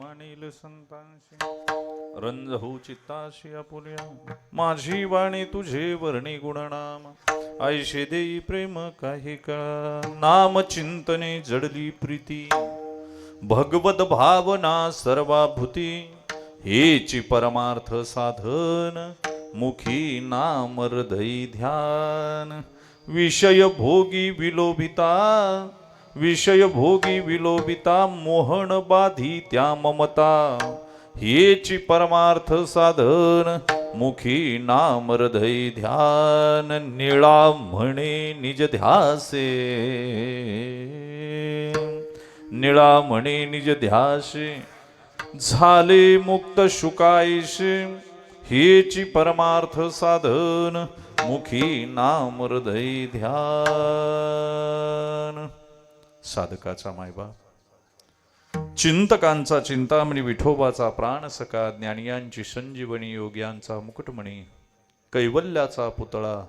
मानेल संतांशी रंज हो चित्ताशी आपुल्या माझी वाणी तुझे वर्णी गुणनाम ऐशे देई प्रेम काही काळ नाम चिंतने जडली प्रीती भगवत भावना सर्वाभूती हेची परमार्थ साधन मुखी नाम हृदयी ध्यान विषय भोगी विलोभिता मोहन बाधी त्या ममता हेची परमार्थ साधन मुखी नाम हृदयी ध्यान निळा म्हणे निज ध्यासे निळा म्हणे निज ध्यासे झाले मुक्त शुकायसे हेची परमार्थ साधन मुखी नाम हृदयी ध्यान साधकाचा मायबाप चिंतकांचा चिंतामणी विठोबाचा प्राणसखा ज्ञानियांची संजीवनी योग्यांचा मुकुटमणी कैवल्याचा पुतळा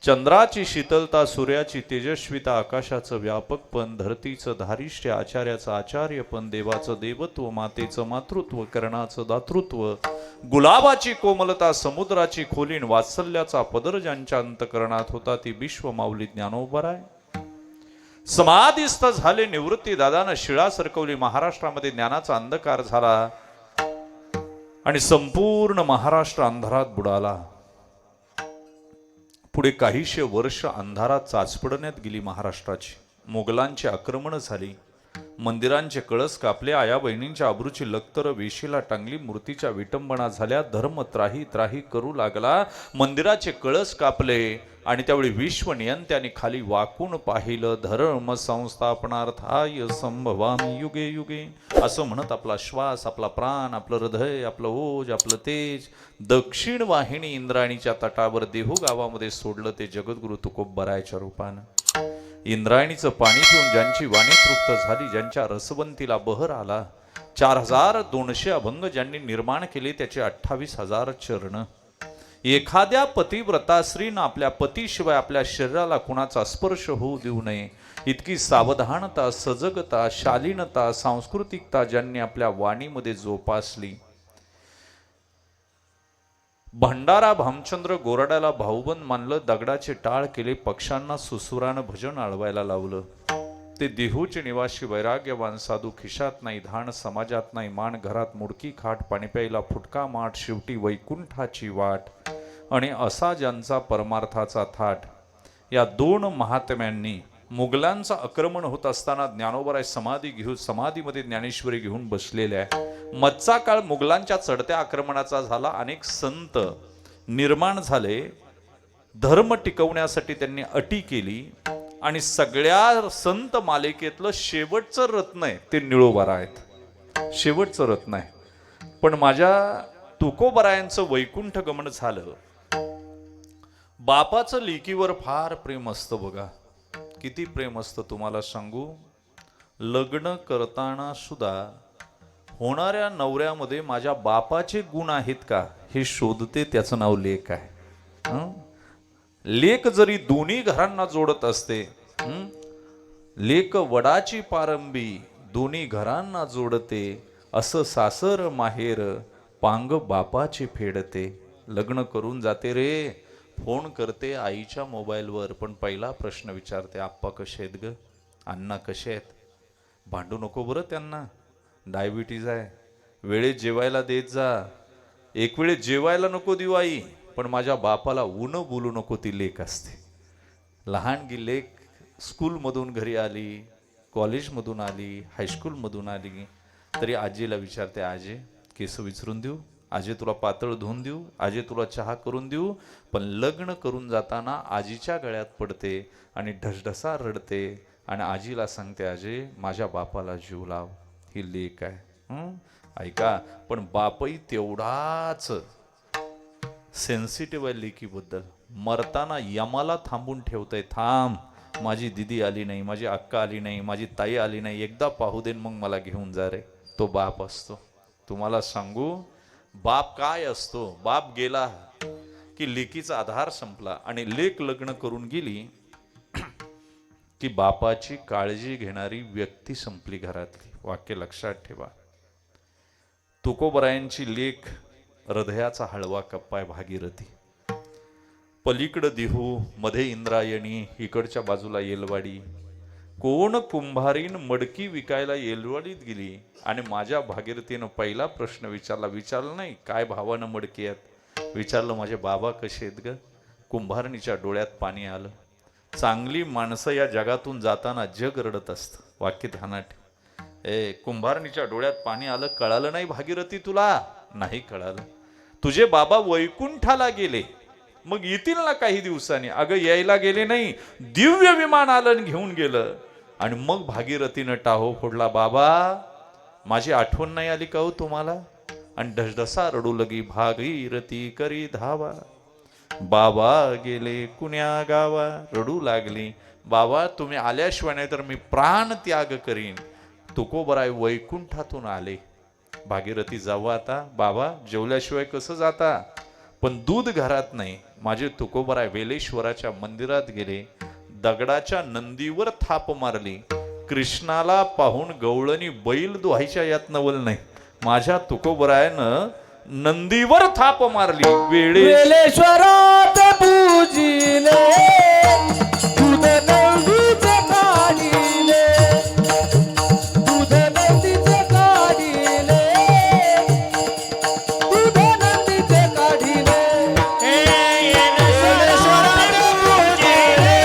चंद्राची शीतलता सूर्याची तेजस्विता आकाशाचं व्यापकपण धरतीचं धारिष्ट्य आचार्याचं आचार्यपण देवाचं देवत्व मातेचं मातृत्व कर्णाचं दातृत्व गुलाबाची कोमलता समुद्राची खोलीन वात्सल्याचा पदर ज्यांच्या अंतकरणात होता ती विश्व माऊली ज्ञानोबराय समाधिस्थ झाले निवृत्ती दादानं शिळा सरकवली महाराष्ट्रामध्ये ज्ञानाचा अंधकार झाला आणि संपूर्ण महाराष्ट्र अंधारात बुडाला पुढे काहीशे वर्ष अंधारात चाचपडण्यात गेली महाराष्ट्राची मोगलांची आक्रमण झाली मंदिरांचे कळस कापले आया बहिणींच्या अब्रूची लक्तर वेशीला टांगली मूर्तीच्या विटंबना झाल्या धर्म त्राही त्राही करू लागला मंदिराचे कळस कापले आणि त्यावेळी विश्वनियंत्याने खाली वाकून पाहिलं धर्म संस्थापनार्थाय संभवामी युगे युगे असं म्हणत आपला श्वास आपला प्राण आपलं हृदय आपलं ओज आपलं तेज दक्षिण वाहिनी इंद्रायणीच्या तटावर देहू गावामध्ये सोडलं ते जगद्गुरु तुकोबरायच्या रूपानं इंद्रायणीचं पाणी पिऊन ज्यांची वाणी तृप्त झाली ज्यांच्या रसवंतीला बहर आला 4200 अभंग ज्यांनी निर्माण केले त्याचे 28,000 चरण एखाद्या पतिव्रताश्रीनं आपल्या पतीशिवाय आपल्या शरीराला कुणाचा स्पर्श होऊ देऊ नये इतकी सावधानता सजगता शालीनता सांस्कृतिकता ज्यांनी आपल्या वाणीमध्ये जोपासली भंडारा भामचंद्र गोरड्याला भाऊबंद मानलं दगडाचे टाळ केले पक्षांना सुसुरानं भजन आळवायला लावलं ते देहूचे निवासी वैराग्यवान साधू खिशात नाही धान समाजात नाही मान घरात मुडकी खाट पाणी प्यायला फुटका माठ शेवटी वैकुंठाची वाट आणि असा ज्यांचा परमार्थाचा थाट या दोन महात्म्यांनी मुघलांचं आक्रमण होत असताना ज्ञानोबराय समाधी घेऊन समाधीमध्ये ज्ञानेश्वरी घेऊन बसलेल्या आहे मधचा काळ मुघलांच्या चढत्या आक्रमणाचा झाला अनेक संत निर्माण झाले धर्म टिकवण्यासाठी त्यांनी अटी केली आणि सगळ्या संत मालिकेतलं शेवटचं रत्न आहे ते निळोबारा आहेत शेवटचं रत्न आहे पण माझ्या तुकोबरायांचं वैकुंठ गमन झालं बापाचं लेकीवर फार प्रेम असतं बघा किती प्रेम असतं तुम्हाला सांगू लग्न करताना सुद्धा होणाऱ्या नवऱ्यामध्ये माझ्या बापाचे गुण आहेत का हे शोधते त्याचं नाव लेक आहे लेक जरी दोन्ही घरांना जोडत असते लेक वडाची पारंबी दोन्ही घरांना जोडते असं सासर माहेर पांग बापाची फेडते लग्न करून जाते रे फोन करते आईच्या मोबाईलवर पण पहिला प्रश्न विचारते आप्पा कसे आहेत ग अण्णा कसे आहेत भांडू नको बरं त्यांना डायबिटीज आहे वेळेत जेवायला देत जा एक वेळेत जेवायला नको देऊ आई पण माझ्या बापाला ऊन बोलू नको ती लेक असते लहानगी लेक स्कूलमधून घरी आली कॉलेजमधून आली हायस्कूलमधून आली तरी आजीला विचारते आजे केस विचारून देऊ आजे तुला पातळ धुवून देऊ आजे तुला चहा करून देऊ पण लग्न करून जाताना आजीच्या गळ्यात पडते आणि ढसढसा रडते आणि आजीला सांगते आजे माझ्या बापाला जीव लाव ही लेक आहे ऐका पण बापही तेवढाच सेन्सिटिव्ह आहे लेकीबद्दल मरताना यमाला थांबून ठेवतंय थांब माझी दिदी आली नाही माझी अक्का आली नाही माझी ताई आली नाही एकदा पाहू देन मग मला घेऊन जा रे तो बाप असतो तुम्हाला सांगू बाप काय असतो बाप गेला की लेकीचा आधार संपला आणि लेक लग्न करून गेली की बापाची काळजी घेणारी व्यक्ती संपली घरातली वाक्य लक्षात ठेवा तुकोबरायांची लेख हृदयाचा हळवा कप्पाय भागीरथी. पलीकडं देहू, मध्ये इंद्रायणी, इकडच्या बाजूला येलवाडी. कोण कुंभारीन मडकी विकायला येलवाडीत गेली आणि माझ्या भागीरथीनं पहिला प्रश्न विचारला नाही काय भावानं मडकी आहेत, विचारलं माझे बाबा कसे आहेत ग. कुंभारणीच्या डोळ्यात पाणी आलं. चांगली माणसं या जगातून जाताना जग रडत असतं. वाक्य ध्यानात. कुंभारणीच्या डोळ्यात पाणी आलं. कळालं नाही भागीरथी तुला? नाही कळालं. तुझे बाबा वैकुंठाला गेले, मग येतील ना काही दिवसांनी. अगं यायला गेले नाही, दिव्य विमान आलं घेऊन गेलं. आणि मग भागीरथीनं टाहो फोडला, बाबा माझी आठवण नाही आली का हो तुम्हाला? आणि ढसढसा रडू लगी भागीरथी करी धावा, बाबा गेले कुण्या गावा. रडू लागली, बाबा तुम्ही आल्याशिवाय नाही तर मी प्राण त्याग करीन. तुकोबराय वैकुंठातून आले. भागीरथी जाऊ आता. बाबा जेवल्याशिवाय कसं जाता? पण दूध घरात नाही. माझे तुकोबराय वेलेश्वराच्या मंदिरात गेले. दगडाच्या नंदीवर थाप मारली. कृष्णाला पाहून गवळणी बैल दुहायच्या यात नवल नाही. माझ्या तुकोबरायानं नंदीवर थाप मारली. वेलेश्वरात पूजिले दूध नंदीचे काढिले, दूध नंदीचे काढिले, दूध नंदीचे काढिले. वेलेश्वरात पूजिले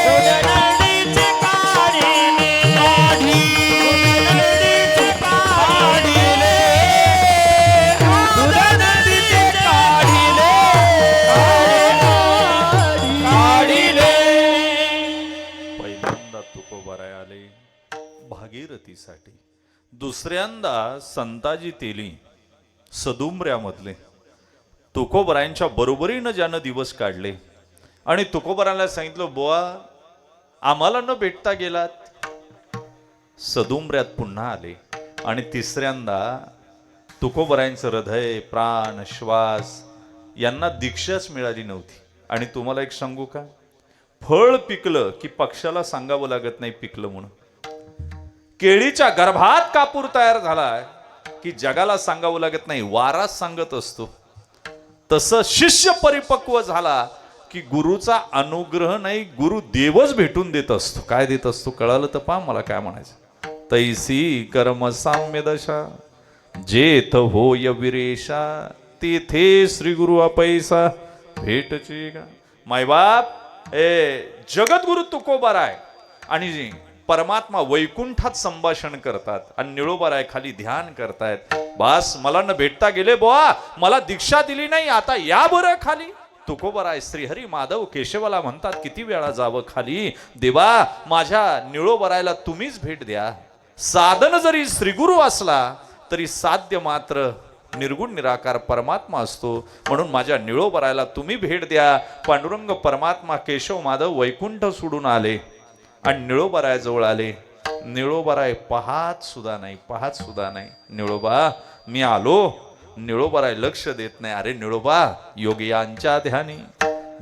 दूध नंदीचे काढिले, दूध नंदीचे काढिले, दूध नंदीचे काढिले, काढिले. पहिल्यांदा तुकोबराय आले भागीरथीसाठी. दुसऱ्यांदा संताजी तेली सदुमऱ्यामधले तुकोबरायांच्या बरोबरीनं ज्यानं दिवस काढले आणि तुकोबराला सांगितलं, बुवा आम्हाला न भेटता गेलात. सदुमऱ्यात पुन्हा आले. आणि तिसऱ्यांदा तुकोबरायांचं हृदय, प्राण, श्वास यांना दीक्षाच मिळाली नव्हती. आणि तुम्हाला एक सांगू का, फळ पिकलं की पक्षाला सांगावं लागत नाही पिकलं म्हणून. केळीच्या गर्भात कापूर तयार झाला की जगाला सांगावं लागत नाही, वाराच सांगत असतो. तसं शिष्य परिपक्व झाला की गुरुचा अनुग्रह नाही, गुरु देवच भेटून देत असतो. काय देत असतो कळालं तर पहा मला काय म्हणायचं. तैसी कर्म साम्य दशा जेथ होय विरेशा, तेथे श्री गुरु अपैसा भेटचे का. मायबाप जगद्गुरु तुकोबराय आणि परमात्मा वैकुंठात संभाषण करतात आणि निळोबाराय खाली ध्यान करतायत. बास मला न भेटता गेले बुवा, मला दीक्षा दिली नाही, आता या बरं खाली. तुकोबराय श्रीहरी माधव केशवाला म्हणतात, किती वेळा जावं खाली. देवा माझ्या निळोबरायला तुम्हीच भेट द्या. साधन जरी श्रीगुरु असला तरी साध्य मात्र निर्गुण निराकार परमात्मा असतो. म्हणून माझ्या निळोबरायला तुम्ही भेट द्या. पांडुरंग परमात्मा केशव माधव वैकुंठ सोडून आले आणि निळोबरायाजवळ आले. निळोबराय पाहत सुद्धा नाही. निळोबा मी आलो. निळोबराय लक्ष देत नाही. अरे निळोबा योगियांच्या ध्यानी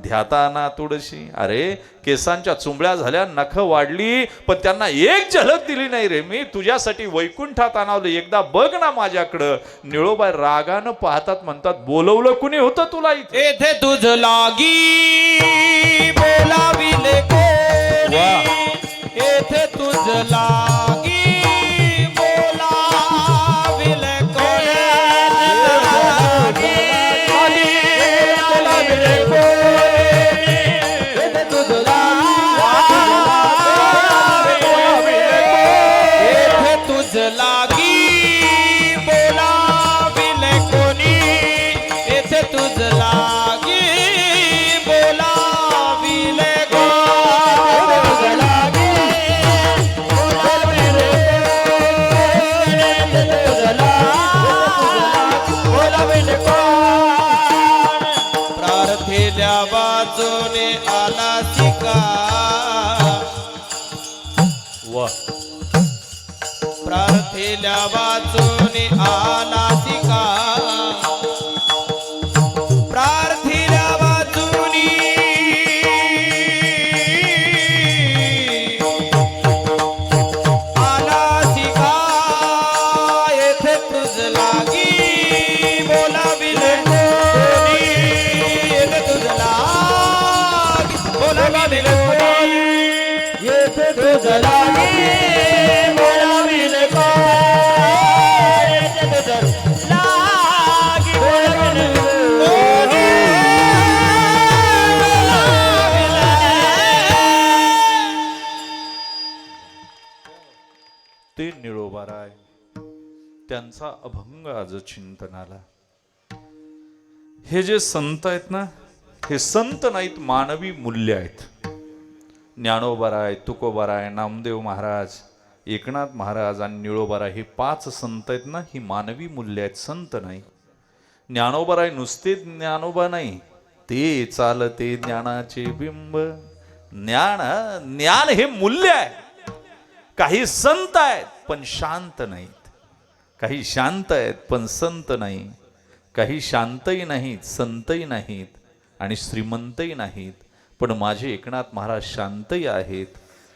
ध्याताना तुळशी. अरे केसांच्या चुंबळ्या झाल्या, नख वाढली, पण त्यांना एक झलक दिली नाही रे. मी तुझ्यासाठी वैकुंठात आणवलं, एकदा बघ ना माझ्याकडं. निळोबाई रागानं पाहतात, म्हणतात बोलवलं कुणी होतं तुला इथे? येथे तुझ लागी बोलाविले कोणी, येथे तुझ लागी बोलाविले कोणी, बोलाविले कोणी, येथे तुझ लागी बोलाविले कोणी, येथे तुझ लागी बोलाविले प्रार्थेल्या वाचोने आला शिका. प्रार्थेल्या वाचोने आला शिका. प्रार्थेल्या वाचोनी आला शिका. येथे तुझ त्यांचा अभंग आज चिंतनाला. हे जे संत आहेत ना, हे संत नाहीत, मानवी मूल्य आहेत. ज्ञानोबाराय, तुकोबाराय, नामदेव महाराज, एकनाथ महाराज आणि निळोबाराय हे 5 संत आहेत ना, ही मानवी मूल्य आहेत, संत नाही. ज्ञानोबाराय नुसते ज्ञानोबा नाही, ते चालते ज्ञानाचे बिंब. ज्ञान हे मूल्य आहे. काही संत आहेत पण शांत नाहीत, काही शांत आहेत पण संत नाही, काही शांतही नाहीत, संतही नाहीत आणि श्रीमंतही नाहीत. पण माझे एकनाथ महाराज शांतही आहेत.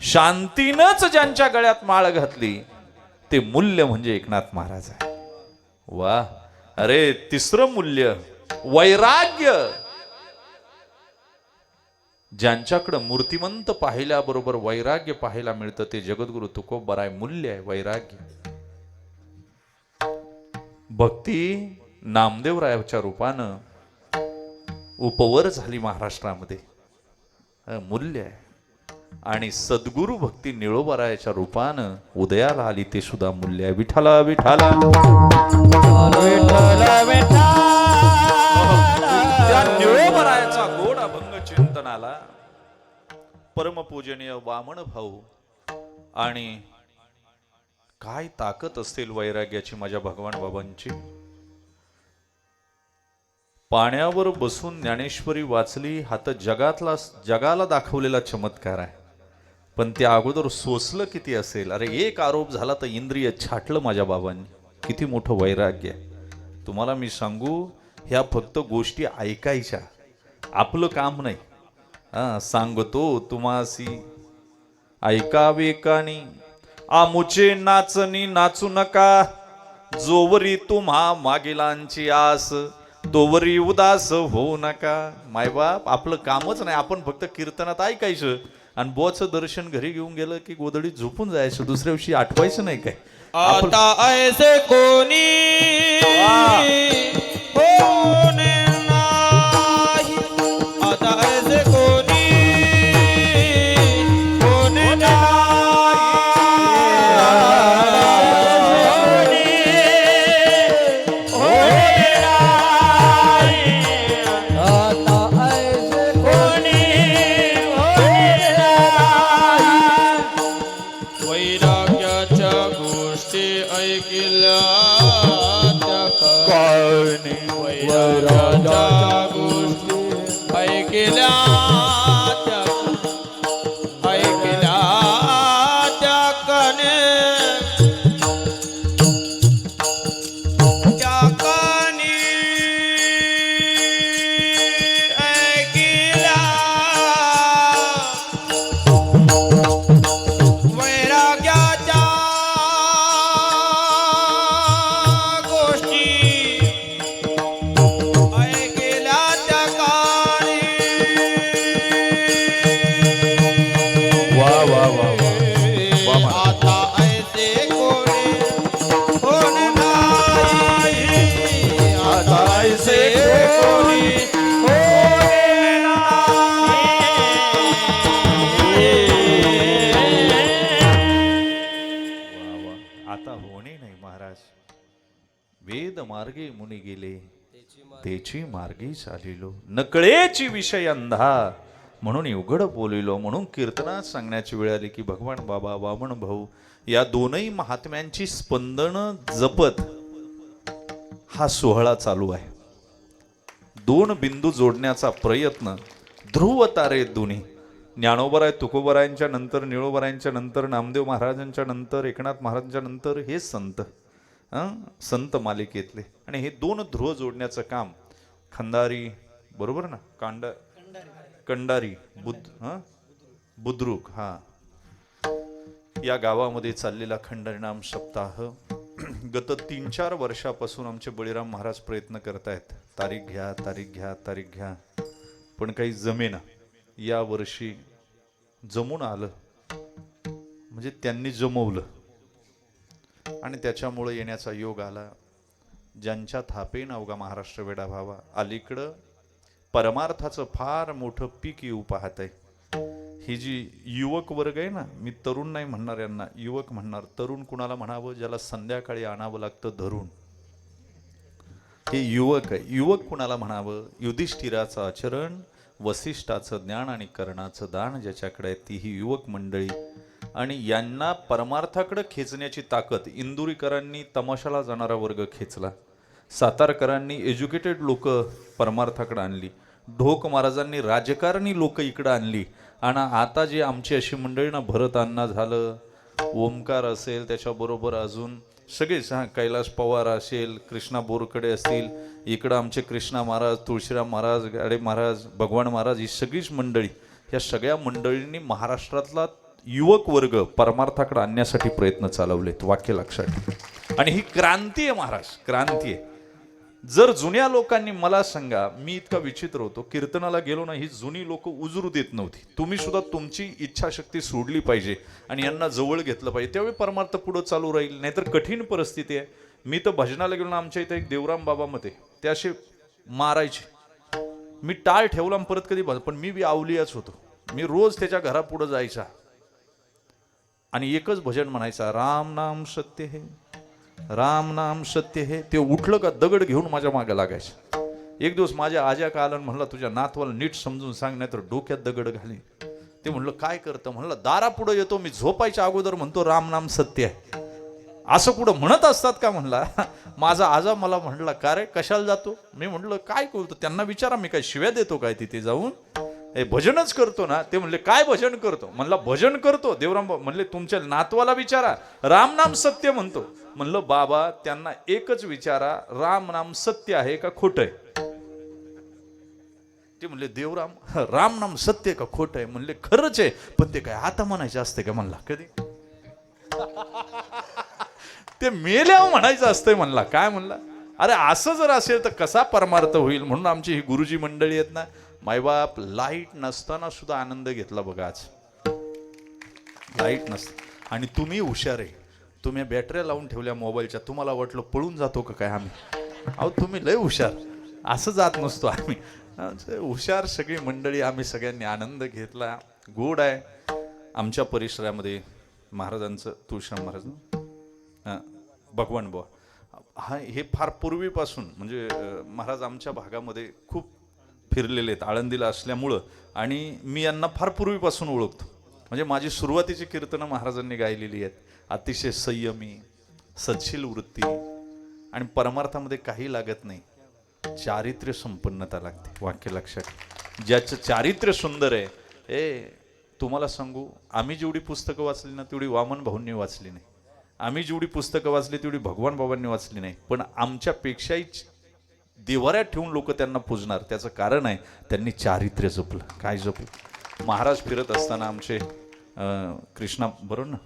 शांतीनंच ज्यांच्या गळ्यात माळ घातली ते मूल्य म्हणजे एकनाथ महाराज आहे. वा, अरे तिसरं मूल्य वैराग्य. ज्यांच्याकडं मूर्तिमंत पाहिल्याबरोबर वैराग्य पाहायला मिळतं ते जगद्गुरु तुकोबाराय मूल्य आहे, वैराग्य. भक्ती नामदेवरायाच्या रूपानं उपवर झाली महाराष्ट्रामध्ये, मूल्य आहे. आणि सद्गुरु भक्ती निळोबारायाच्या रूपानं उदयाला आली, ते सुद्धा मूल्य आहे. विठाला विठाला त्या निळोबारायाचा गोड अभंग चिंतनाला परमपूजनीय वामन भाऊ. आणि काय ताकद असेल वैराग्याची माझ्या भगवान बाबांची. पाण्यावर बसून ज्ञानेश्वरी वाचली हा तर जगाला दाखवलेला चमत्कार आहे. पण त्या अगोदर सोसलं किती असेल. अरे एक आरोप झाला तर इंद्रिय छाटलं माझ्या बाबांनी. किती मोठं वैराग्य आहे. तुम्हाला मी सांगू, ह्या फक्त गोष्टी ऐकायच्या, आपलं काम नाही. सांगतो तुम्हासी ऐकावे कानी, आमुचे नाचणी नाचू नका, जोवरी तुम्हा मागिलांची आस, तोवरी उदास होऊ नका. मायबाप आपलं कामच नाही, आपण फक्त कीर्तनात ऐकायचं आणि बोचं दर्शन घरी घेऊन गेलं की गोदडीत झोपून जायचं, दुसऱ्या दिवशी आठवायचं नाही काय. आता ऐसे कोणी कोण नाही, आता ऐसे कोणी कोण वैराग्याच्या गोष्टी ऐकल्या वैराग्याच्या गोष्टी ऐकल्या ऐकल्या त्या कने त्या कने ऐकल्या वैराग्याच्या गोष्टी ऐकल्या त्या कानी. वा वा वा आता ऐसे कोणी कोण नाही, आता ऐसे कोणी कोण आता होणे नाही महाराज. वेद मार्गे मुनी गेले, तेची मार्गी चालिलो, नकळेची विषय अंधा, म्हणून उघड बोलिलो. म्हणून कीर्तनात सांगण्याची वेळ आली की भगवान बाबा, वामन भाऊ या दोनही महात्म्यांची स्पंदन जपत हा सोहळा चालू आहे. 2 बिंदू जोडण्याचा प्रयत्न. ध्रुव तारे दोन्ही, ज्ञानोबराय तुकोबरायांच्या नंतर, निळोबरायांच्या नंतर, नामदेव महाराजांच्या नंतर, एकनाथ महाराजांच्या नंतर हे संत, संत मालिकेतले. आणि हे 2 ध्रुव जोडण्याचं काम खंदारी, बरोबर ना, कंडारी बुद्रुक या गावामध्ये चाललेला खंडनाम सप्ताह गत 3-4 वर्षापासून आमचे बळीराम महाराज प्रयत्न करतायत. तारीख घ्या, तारीख घ्या, तारीख घ्या, पण काही जमेना. या वर्षी जमून आलं, म्हणजे त्यांनी जमवलं आणि त्याच्यामुळे येण्याचा योग आला. ज्यांच्या थापेन अवघा महाराष्ट्र वेडा व्हावा. अलीकडं परमार्थाचं फार मोठं पीक येऊ पाहत आहे. ही जी युवक वर्ग आहे ना, मी तरुण नाही म्हणणार यांना, युवक म्हणणार. तरुण कुणाला म्हणावं? ज्याला संध्याकाळी आणावं लागतं धरून, हे युवक आहे. युवक कुणाला म्हणावं? युधिष्ठिराचं आचरण, वसिष्ठाचं ज्ञान आणि कर्णाचं दान ज्याच्याकडे आहे ती ही युवक मंडळी. आणि यांना परमार्थाकडे खेचण्याची ताकद इंदुरीकरांनी तमाशाला जाणारा वर्ग खेचला, सातारकरांनी एज्युकेटेड लोक परमार्थाकडे आणली, ढोक महाराजांनी राजकारणी लोक इकडं आणली. आणि आता जी आमची अशी मंडळी ना, भरत अण्णा झालं, ओमकार असेल, त्याच्याबरोबर अजून सगळेच, कैलास पवार असेल, कृष्णा बोरकडे असतील, इकडं आमचे कृष्णा महाराज, तुळशीराम महाराज, गाडे महाराज, भगवान महाराज, ही सगळीच मंडळी, या सगळ्या मंडळींनी महाराष्ट्रातला युवक वर्ग परमार्थाकडे आणण्यासाठी प्रयत्न चालवलेत. वाक्य लक्षात ठेवा. आणि ही क्रांती आहे महाराज, क्रांती आहे. जर जुन्या लोकांनी, मला सांगा, मी इतका विचित्र होतो, कीर्तनाला गेलो ना, ही जुनी लोक उजरू देत नव्हती. तुम्ही सुद्धा तुमची इच्छाशक्ती सोडली पाहिजे आणि यांना जवळ घेतलं पाहिजे, त्यावेळी परमार्थ पुढं चालू राहील. नाहीतर कठीण परिस्थिती आहे. मी तर भजनाला गेलो ना, आमच्या इथे एक देवराम बाबा मध्ये, ते असे मारायचे. मी टाळ ठेवला परत कधी, पण मी बी आवलियाच होतो. मी रोज त्याच्या घरापुढं जायचा आणि एकच भजन म्हणायचा, राम नाम सत्य हे, राम नाम सत्य हे. ते उठलं का दगड घेऊन माझ्या मागे लागायचं. एक दिवस माझ्या आज्या का आला, म्हणला तुझ्या नातवाला नीट समजून सांग, नाही तर डोक्यात दगड घाली. ते म्हणलं काय करतं? म्हणलं दारापुढं येतो मी, झोपायच्या अगोदर म्हणतो राम नाम सत्य आहे. असं कुठं म्हणत असतात का? म्हणला. माझा आजा मला म्हणला, का रे कशाला जातो? मी म्हणलं काय करतो? त्यांना विचारा, मी काय शिव्या देतो काय तिथे जाऊन? हे भजनच करतो ना. ते म्हणले काय भजन करतो? म्हणला भजन करतो. देवराम म्हणले तुमच्या नातवाला विचारा, राम नाम सत्य म्हणतो. म्हणलं बाबा, त्यांना एकच विचारा, राम नाम सत्य आहे का खोट आहे? ते म्हणले देवराम, राम नाम सत्य का खोट आहे? म्हणले खरंच आहे, पण ते काय आता म्हणायचे असते का? म्हणला कधी ते मेल्यावर म्हणायचं असतंय. म्हणला काय? म्हणला अरे असं जर असेल तर कसा परमार्थ होईल? म्हणून आमची ही गुरुजी मंडळी आहेत ना, मायबाप लाईट नसताना सुद्धा आनंद घेतला बघा. आज लाईट नसतं आणि तुम्ही हुशार आहे, तुम्ही बॅटऱ्या लावून ठेवल्या मोबाईलच्या, तुम्हाला वाटलं पळून जातो का काय आम्ही? अहो तुम्ही लय हुशार, असं जात नसतो आम्ही. हुशार सगळी मंडळी, आम्ही सगळ्यांनी आनंद घेतला. गोड आहे. आमच्या परिसरामध्ये महाराजांचं, तुळशीराम महाराज, भगवान बुवा, हा हे फार पूर्वीपासून, म्हणजे महाराज आमच्या भागामध्ये खूप फिरलेले आहेत आळंदीला असल्यामुळं, आणि मी यांना फार पूर्वीपासून ओळखतो. म्हणजे माझी सुरुवातीची कीर्तनं महाराजांनी गायलेली आहेत. अतिशय संयमी, सत्शील वृत्ती, आणि परमार्थामध्ये काही लागत नाही, चारित्र्य संपन्नता लागते. वाक्य लक्षात. ज्याचं चारित्र्य सुंदर आहे, तुम्हाला सांगू, आम्ही जेवढी पुस्तकं वाचली ना तेवढी वामन भाऊंनी वाचली नाही, आम्ही जेवढी पुस्तकं वाचली तेवढी भगवान बाबांनी वाचली नाही. पण आमच्यापेक्षाही देवाऱ्यात ठेवून लोक त्यांना पूजणार. त्याचं कारण आहे त्यांनी चारित्र्य जपलं. काय जपलं? महाराज फिरत असताना आमचे कृष्णा, बरोबर ना,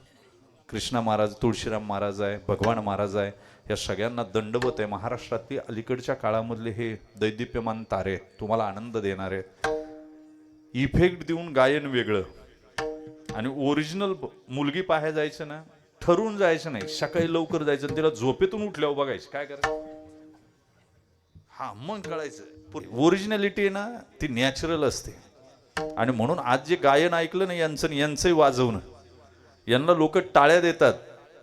कृष्णा महाराज, तुळशीराम महाराज आहे, भगवान महाराज आहे, या सगळ्यांना दंडवत आहे. महाराष्ट्रातली अलीकडच्या काळामधले हे दैदिप्यमान तारे तुम्हाला आनंद देणारे. इफेक्ट देऊन गायन वेगळं, आणि ओरिजिनल मुलगी पाहायला जायचं ना, ठरवून जायचं नाही, सकाळी लवकर जायचं, तिला झोपेतून उठल्यावर बघायचं काय करायचं, हा मग कळायचं. ओरिजिनॅलिटी आहे ना, ती नॅचरल असते. आणि म्हणून आज जे गायन ऐकलं ना यांचंही वाजवणं, यांना लोक टाळ्या देतात,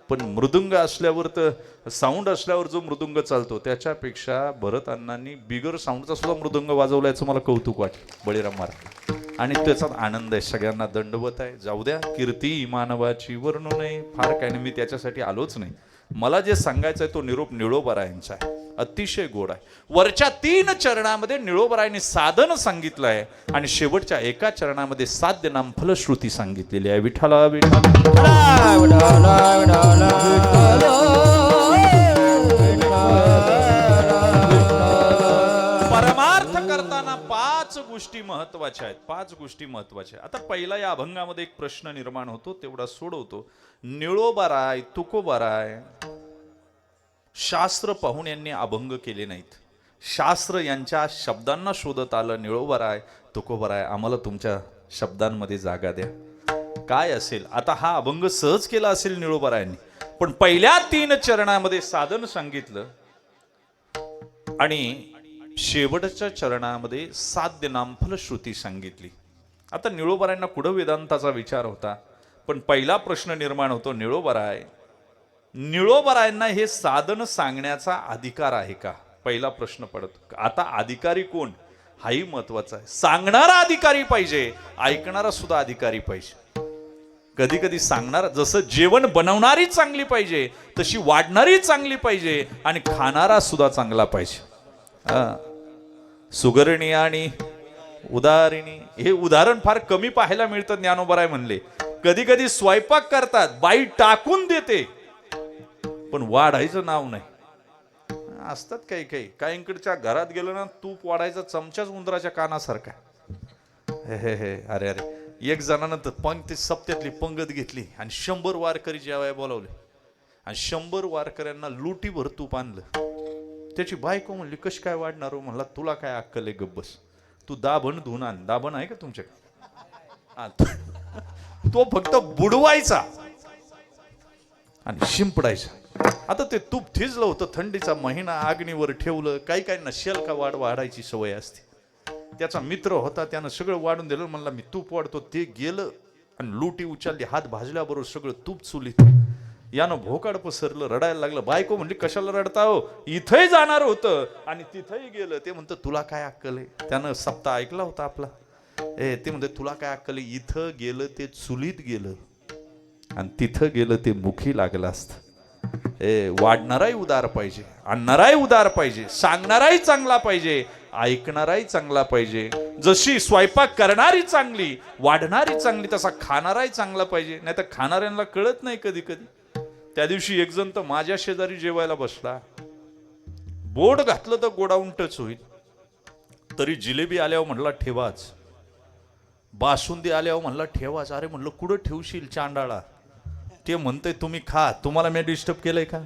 पण मृदुंग असल्यावर, तर साऊंड असल्यावर जो मृदुंग चालतो त्याच्यापेक्षा भरत अण्णांनी बिगर साऊंडचा सुद्धा मृदुंग वाजवला, याचं मला कौतुक वाटलं, बळीराम महाराज. आणि त्याचा आनंद आहे. सगळ्यांना दंडवत आहे. जाऊ द्या, कीर्ती मानवाची वर्णू नये. फार काय नाही, मी त्याच्यासाठी आलोच नाही. मला जे सांगायचं आहे तो निरोप निळोबारायांचा आहे, अतिशय गोड आहे. वरच्या 3 चरणामध्ये निळोबारायांनी साधन सांगितलं आहे, आणि शेवटच्या एका चरणामध्ये साध्य नाम फलश्रुती सांगितलेली आहे. विठ्ठला परमार्थ करताना 5 गोष्टी महत्वाच्या आहेत. 5 गोष्टी महत्वाच्या आहेत. आता पहिला या अभंगामध्ये एक प्रश्न निर्माण होतो, तेवढा सोडवतो. निळोबाराय, तुकोबाराय, शास्त्र पाहून यांनी अभंग केले नाहीत. शास्त्र यांच्या शब्दांना शोधत आलं. निळोबाराय, तुकोबाराय, आम्हाला तुमच्या शब्दांमध्ये जागा द्या. काय असेल? आता हा अभंग सहज केला असेल निळोबारायांनी, पण पहिल्या 3 चरणामध्ये साधन सांगितलं, आणि शेवटच्या चरणामध्ये साध्य नाम फलश्रुती सांगितली. आता निळोबारायांना कुठं वेदांताचा विचार होता, पण पहिला प्रश्न निर्माण होतो, निळोबारायांना हे साधन सांगण्याचा अधिकार आहे का, पहिला प्रश्न पडतो. आता अधिकारी कोण हाही महत्वाचा आहे. सांगणारा अधिकारी पाहिजे, ऐकणारा सुद्धा अधिकारी पाहिजे. कधी कधी सांगणारा, जसं जेवण बनवणारी चांगली पाहिजे तशी वाढणारी चांगली पाहिजे, आणि खाणारा सुद्धा चांगला पाहिजे. सुगरणी आणि उदारिणी, हे उदाहरण फार कमी पाहायला मिळतं. ज्ञानोबराय म्हणले, कधी कधी स्वयंपाक करतात, बाई टाकून देते पण वाढायचं नाव नाही. असतात काही काही काहींकडच्या घरात गेलं ना, तूप वाढायचा चमचाच उंदराच्या कानासारखा. हे अरे अरे, एक जणानं तर ते सप्त्यातली पंगत घेतली आणि 100 वारकरी जेवाय बोलावले, आणि 100 वारकऱ्यांना लुटीभर तूप आणलं. त्याची बायको म्हणली, कशी काय वाढणार हो? म्हणला, तुला काय अक्कल आहे, गब्बस. तू दाभण धुवून आण. दाभण आहे का तुमच्याकडे? तो फक्त बुडवायचा आणि शिंपडायचा. आता ते तूप थिजलं होतं, थंडीचा महिना, अग्नीवर ठेवलं. काही काहींना शेलका वाढायची सवय असते. त्याचा मित्र होता, त्यानं सगळं वाढून दिलं. म्हणला, मी तूप वाढतो. ते गेलं आणि लुटी उचलली, हात भाजल्याबरोबर सगळं तूप चुलीत. यानं भोकाड पसरलं, रडायला लागलं. बायको म्हणली, कशाला रडता हो? इथंही जाणार होतं आणि तिथंही गेलं. ते म्हणतं, तुला काय अक्कल आहे? त्यानं सप्ताह ऐकला होता आपला. ते म्हणते, तुला काय अक्कल आहे? इथं गेलं ते चुलीत गेलं आणि तिथं गेलं ते मुखी लागलं असतं. वाढणाराही उदार पाहिजे, आणणाराही उदार पाहिजे, सांगणाराही चांगला पाहिजे, ऐकणाराही चांगला पाहिजे. जशी स्वयंपाक करणारी चांगली, वाढणारी चांगली, तसा खाणाराही चांगला पाहिजे. नाही तर खाणाऱ्यांना कळत नाही कधी कधी. त्या दिवशी एक जण तर माझ्या शेजारी जेवायला बसला. बोट घातलं तर गोडाऊन टच होईल, तरी जिलेबी आल्यावर म्हणला ठेवाच, बासुंदी आल्यावर म्हणला ठेवाच. अरे म्हणलं, कुठं ठेवशील चांडाळा? ते म्हणतंय, तुम्ही खा, तुम्हाला मी डिस्टर्ब केलंय का?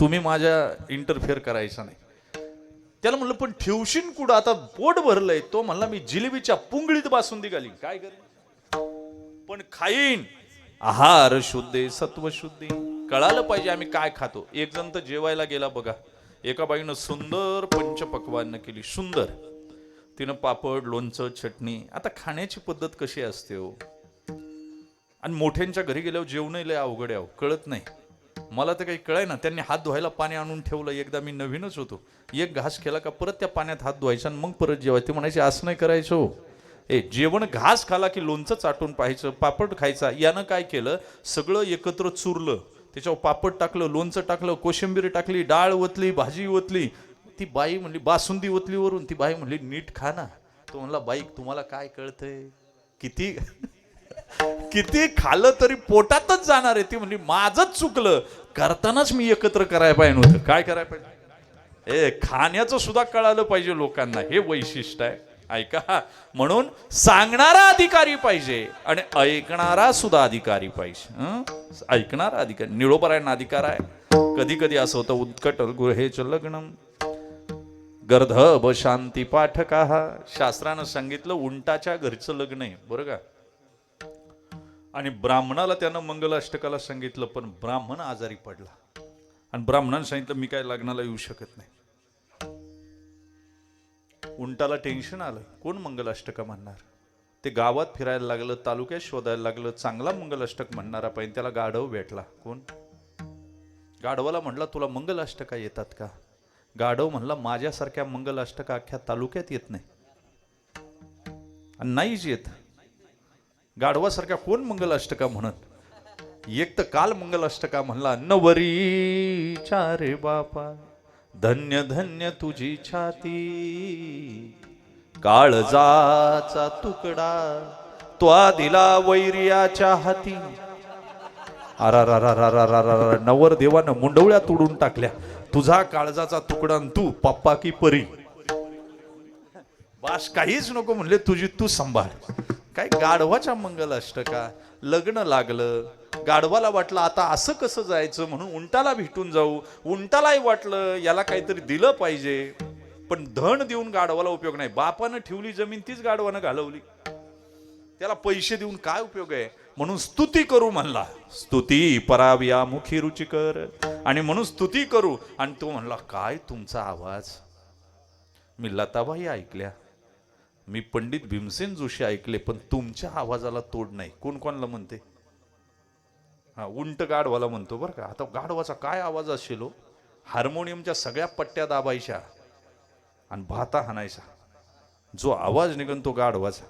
तुम्ही माझ्या इंटरफेअर करायचा नाही. त्याला म्हणलं, पण ठेवशील कुठं? आता पोट भरलंय. तो म्हणला, मी जिलेबीच्या पुंगळीत बासुंदी घालीन. काय करेन पण खाईन. आहार शुद्धे सत्व शुद्धे. कळालं पाहिजे आम्ही काय खातो. एक जण तर जेवायला गेला बघा, एका बाईनं सुंदर पंचपक्वान्न केली, सुंदर. तिनं पापड, लोणचं, चटणी. आता खाण्याची पद्धत कशी असते हो? आणि मोठ्यांच्या घरी गेल्यावर जेवणही लय अवघड आहे, कळत नाही. मला तर काही कळाय ना. त्यांनी हात धुवायला पाणी आणून ठेवलं. एकदा मी नवीनच होतो, एक घास केला का परत त्या पाण्यात हात धुवायचा आणि मग परत जेवायचं. ते म्हणायचे, असं नाही करायचो हो. जेवण घास खाला की लोणचं चाटून पाहायचं, पापड खायचा. यानं काय केलं, सगळं एकत्र चुरलं, त्याच्यावर पापड टाकलं, लोणचं टाकलं, कोशिंबीर टाकली, डाळ ओतली, भाजी ओतली. ती बाई म्हणली, बासुंदी ओतली वरून. ती बाई म्हणली, नीट खा ना. तो म्हणला, बाई तुम्हाला काय कळतंय, किती किती खाल्लं तरी पोटातच जाणार आहे. ती म्हणली, माझंच चुकलं, करतानाच मी एकत्र करायला पाहिजे नव्हतं. काय करायला पाहिजे? खाण्याचं सुद्धा कळालं पाहिजे लोकांना, हे वैशिष्ट्य आहे. ऐका, म्हणून सांगणारा अधिकारी पाहिजे आणि ऐकणारा सुद्धा अधिकारी पाहिजे. ऐकणारा अधिकारी. निळोबारायांना अधिकार आहे. कधी कधी असं होतं, उत्कटल गृहेच लग्नम गर्धभ शांती पाठका. शास्त्रानं सांगितलं उंटाच्या घरचं लग्न आहे, बरं का. आणि ब्राह्मणाला त्यानं मंगलाष्टकाला सांगितलं, पण ब्राह्मण आजारी पडला आणि ब्राह्मणानं सांगितलं, मी काय लग्नाला येऊ शकत नाही. उंटाला टेन्शन आलं, कोण मंगलाष्टका म्हणणार? ते गावात फिरायला लागलं, तालुक्यात शोधायला लागलं, चांगला मंगलाष्टक म्हणणारा पाहिजे. त्याला गाढव भेटला. कोण? गाढवाला म्हणला, तुला मंगलाष्टका येतात का? गाढव म्हणला, माझ्यासारख्या मंगलाष्टका अख्ख्या तालुक्यात येत नाही, आणि नाहीच येत. गाढवासारख्या कोण मंगलाष्टका म्हणत? एक तर काल मंगलाष्टका म्हणला, नवरी चारे बापा धन्य धन्य तुझी छाती, काळजाचा तुकडा त्वा दिला वैर्याच्या हाती. अरा नवर देवानं मुंडवळ्या तोडून टाकल्या. तुझा काळजाचा तुकडा तू पप्पा की परी, बास काहीच नको म्हणले, तुझी तू सांभाळ. काय गाढवाच्या मंगलाष्टका? लग्न लागलं, गाढवाला वाटलं आता असं कसं जायचं, म्हणून उंटाला भेटून जाऊ. उंटालाही वाटलं याला काहीतरी दिलं पाहिजे, पण धन देऊन गाढवाला उपयोग नाही. बापानं ठेवली जमीन तीच गाढवानं घालवली. त्याला पैसे देऊन काय उपयोग आहे? म्हणून स्तुती करू म्हणला. स्तुती पराव्या मुखी रुचिकर. आणि म्हणून स्तुती करू. आणि तो म्हणला, काय तुमचा आवाज? मी लताबाई ऐकल्या, मी पंडित भीमसेन जोशी ऐकले, पण तुमच्या आवाजाला तोड नाही. कोण कोणाला म्हणते? हा, उंट गाढवाला म्हणतो बरं का. आता गाढवाचा काय आवाज असेल हो? हार्मोनियमच्या सगळ्या पट्ट्या दाबायच्या आणि भाता हाणायचा. जो आवाज निघन तो गाढवाचा.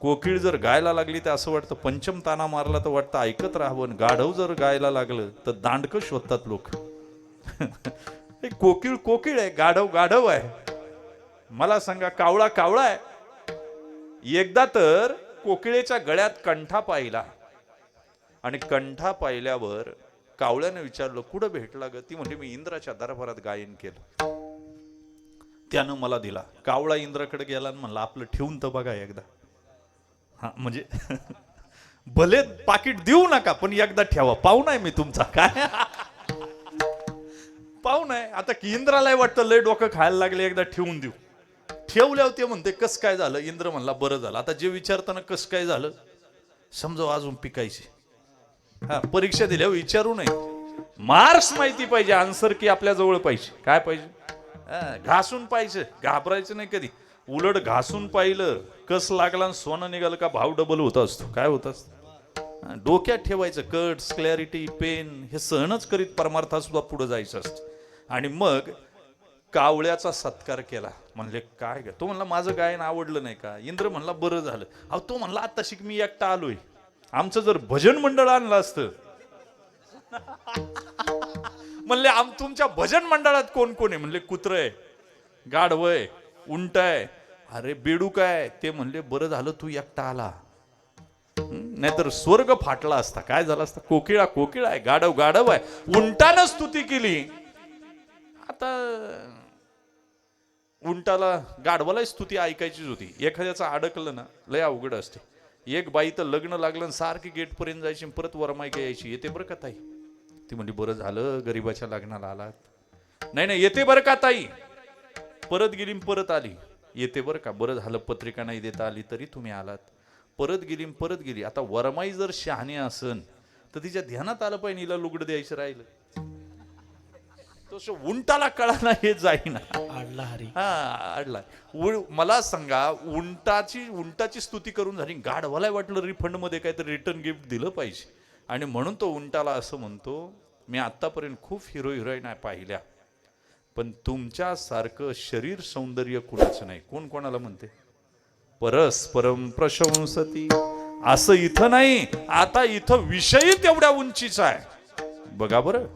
कोकिळ जर गायला लागली तर असं वाटतं पंचम ताना मारला तर वाटतं ऐकत राहावं. गाढव जर गायला लागलं तर दांडकं शोधतात लोक. कोकिळ कोकिळ आहे, गाढव गाढव आहे. मला सांगा, कावळा कावळा आहे. एकदा तर कोकिळेच्या गळ्यात कंठा पाहिला आणि कंठा पाहिल्यावर कावळ्याने विचारलं, कुठं भेटला ग? ती म्हणजे मी इंद्राच्या दरबारात गायन केलं, त्यानं मला दिला. कावळा इंद्राकडे गेला आणि म्हणला, आपलं ठेवून तर बघा एकदा. हा म्हणजे भले पाकिट देऊ नका पण एकदा ठेवा, पाहू नाही मी तुमचा काय. पाहू नाही. आता की इंद्राला वाटतं लय डोकं खायला लागले, एकदा ठेवून देऊ. ठेवल्यावर ते म्हणते कस काय झालं? इंद्र म्हणला बरं झालं. आता जे विचारताना कस काय झालं समजा अजून पिकायचे. हा, परीक्षा दिल्यावर विचारू नये. मार्क्स माहिती पाहिजे, आन्सर की आपल्या जवळ पाहिजे. काय पाहिजे? घासून पाहिजे, घाबरायचं नाही कधी. उलट घासून पाहिलं, कस लागला आणि सोनं निघालं का भाव डबल होत असतो. काय होत असतं? डोक्यात ठेवायचं. कट्स, क्लॅरिटी, पेन हे सहनच करीत परमार्थात सुद्धा पुढे जायचं असतं. आणि मग कावळ्याचा सत्कार केला. म्हणले काय ग? तो म्हणला माझं गायन आवडलं नाही का? इंद्र म्हणला बरं झालं. अहो तो म्हणला आता शिक मी एकटा आलोय, आमचं जर भजन मंडळ आणलं असतं. म्हणले तुमच्या भजन मंडळात कोण कोण आहे? म्हणले कुत्र आहे, गाढव आहे, उंट आहे, अरे बेडूक आहे. ते म्हणले बरं झालं तू एकटा आला, नाहीतर स्वर्ग फाटला असता. काय झालं असतं? कोकिळा कोकिळा आहे, गाढव गाढव आहे. उंटानं स्तुती केली. आता उंटाला गाढवाला स्तुती ऐकायचीच होती. एखाद्याचं अडकलं ना लय अवघड असते. एक बाई तर लग्न लागलं सारखी गेट पर्यंत जायची, परत वरमायका यायची. येते बरं का ताई? ती म्हणली बरं झालं गरीबाच्या लग्नाला आलात. नाही नाही येते बरं का ताई. परत गेली परत आली. येते बरं का? बरं झालं पत्रिका नाही देता आली तरी तुम्ही आलात. परत गेली परत गेली. आता वरमाई जर शहाणी असन तर तिच्या ध्यानात आलं पाहिजे हिला लुगडं द्यायचं राहिलं. तसं उंटाला कळाला हे जाईना. आडला हरी. हा अडला. मला सांगा, उंटाची स्तुती करून झाली, गाढवाला वाटलं रिफंड मध्ये काहीतरी रिटर्न गिफ्ट दिलं पाहिजे. आणि म्हणून तो उंटाला असं म्हणतो, मी आतापर्यंत खूप हिरो हिरोईन पाहिल्या, पण तुमच्यासारखं शरीर सौंदर्य कुणाचं नाही. कोण कोणाला म्हणते? परस्परम प्रशंसती. असं इथं नाही. आता इथं विषयी तेवढ्या उंचीचा आहे बघा बरं,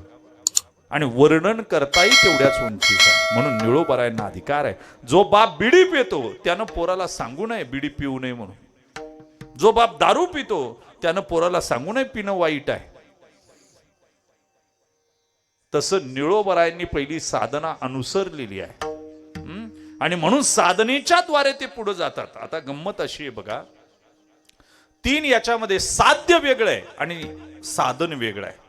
आणि वर्णन करताही तेवढ्याच उंचीचा आहे. म्हणून निळोबारायांना अधिकार आहे. जो बाप बिडी पितो त्यानं पोराला सांगू नये बिडी पिऊ नये म्हणून. जो बाप दारू पितो त्यानं पोराला सांगू नये पिणं वाईट आहे. तसं निळोबारायांनी पहिली साधना अनुसरलेली आहे. आणि म्हणून साधनेच्या द्वारे ते पुढे जातात. आता गंमत अशी आहे बघा, 3 याच्यामध्ये साध्य वेगळं आहे आणि साधन वेगळं आहे.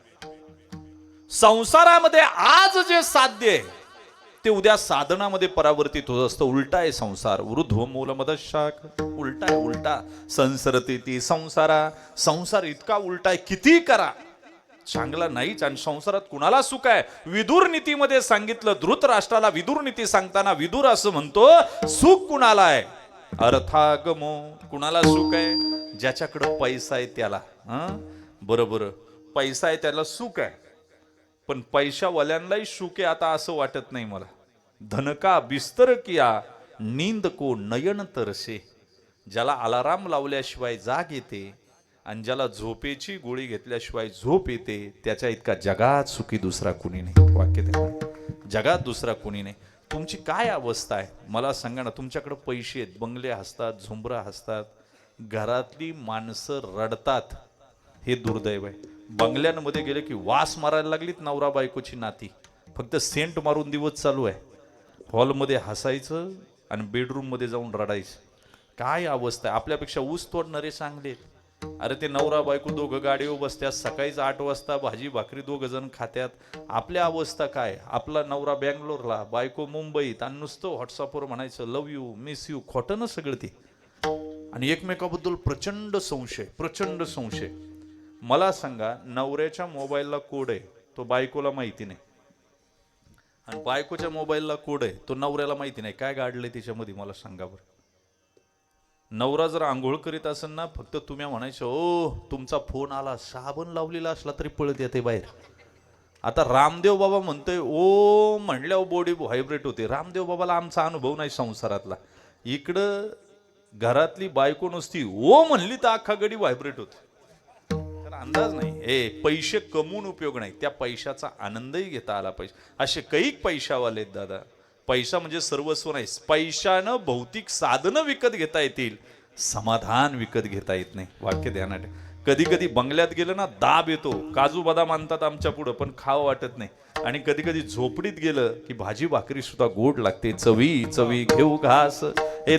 संसारामध्ये आज जे साध्य आहे ते उद्या साधनामध्ये परावर्तित होत असतं. उलटा आहे संसार. वृद्धो मूलमदशाक. उलटा आहे, उलटा. संसरती ती संसारा. संसार इतका उलटा आहे, किती करा चांगला नाहीच. आणि संसारात कुणाला सुख आहे? विदुर नीतीमध्ये सांगितलं. धृतराष्ट्राला विदुर नीती सांगताना विदुर असं म्हणतो, सुख कुणाला आहे? अर्थागमो. कुणाला सुख आहे? ज्याच्याकडे पैसा आहे त्याला. बरोबर, पैसा आहे त्याला सुख आहे. पण पैशावाल्यांनाही सुख आहे आता असं वाटत नाही मला. धनका बिस्तर किया नींद को नयन तरसे. ज्याला अलाराम लावल्याशिवाय जाग येते आणि ज्याला झोपेची गोळी घेतल्याशिवाय झोप येते, त्याच्या इतका जगात सुखी दुसरा कुणी नाही. वाक्य ते जगात दुसरा कुणी नाही. तुमची काय अवस्था आहे मला सांगा ना. तुमच्याकडे पैसे आहेत, बंगले असतात, झुंबरा असतात, घरातली माणसं रडतात, हे दुर्दैव आहे. बंगल्यांमध्ये गेले की वास मारायला लागलीत नवरा बायकोची नाती. फक्त सेंट मारून दिवस चालू आहे. हॉलमध्ये हसायचं आणि बेडरूम मध्ये जाऊन रडायचं. काय अवस्था आहे. आपल्यापेक्षा ऊस तोडणारे चांगले. अरे ते नवरा बायको दोघं गाडीवर बसतात, सकाळीच 8 वाजता भाजी भाकरी 2 जण खात्यात. आपल्या अवस्था काय? आपला नवरा बँगलोरला, बायको मुंबईत, आणि नुसतं व्हॉट्सअपवर म्हणायचं लव्ह यू, मिस यू. खोटं ना सगळं ते. आणि एकमेकाबद्दल प्रचंड संशय, प्रचंड संशय. मला सांगा, नवऱ्याच्या मोबाईलला कोड आहे तो बायकोला माहिती नाही, आणि बायकोच्या मोबाईलला कोड आहे तो नवऱ्याला माहिती नाही. काय गाडलंय त्याच्यामध्ये मला सांगा बरं. नवरा जर आंघोळ करीत असेल ना, फक्त तुम्ही म्हणायचं ओ तुमचा फोन आला, साबण लावलेला असला तरी पळत येते बाहेर. आता रामदेव बाबा म्हणतोय ओ म्हणल्यावर बॉडी व्हायब्रेट होते. रामदेव बाबाला आमचा अनुभव नाही संसारातला. इकडं घरातली बायको नुसती ओ म्हणली तर अख्खा गडी व्हायब्रेट होते. तर अंदाज नाही. पैसे कमवून उपयोग नाही, त्या पैशाचा आनंदही घेता आला पाहिजे. असे कैक पैशावाले आहेत दादा. पैसा म्हणजे सर्वस्व नाही. पैशानं भौतिक साधनं विकत घेता येतील, समाधान विकत घेता येत नाही. वाक्य ध्यानात ठेवा. कधी कधी बंगल्यात गेलं ना दाब येतो, काजू बदाम आणतात आमच्या पुढं पण खावं वाटत नाही. आणि कधी कधी झोपडीत गेलं की भाजी भाकरी सुद्धा गोड लागते. चवी चवी घेऊ घास,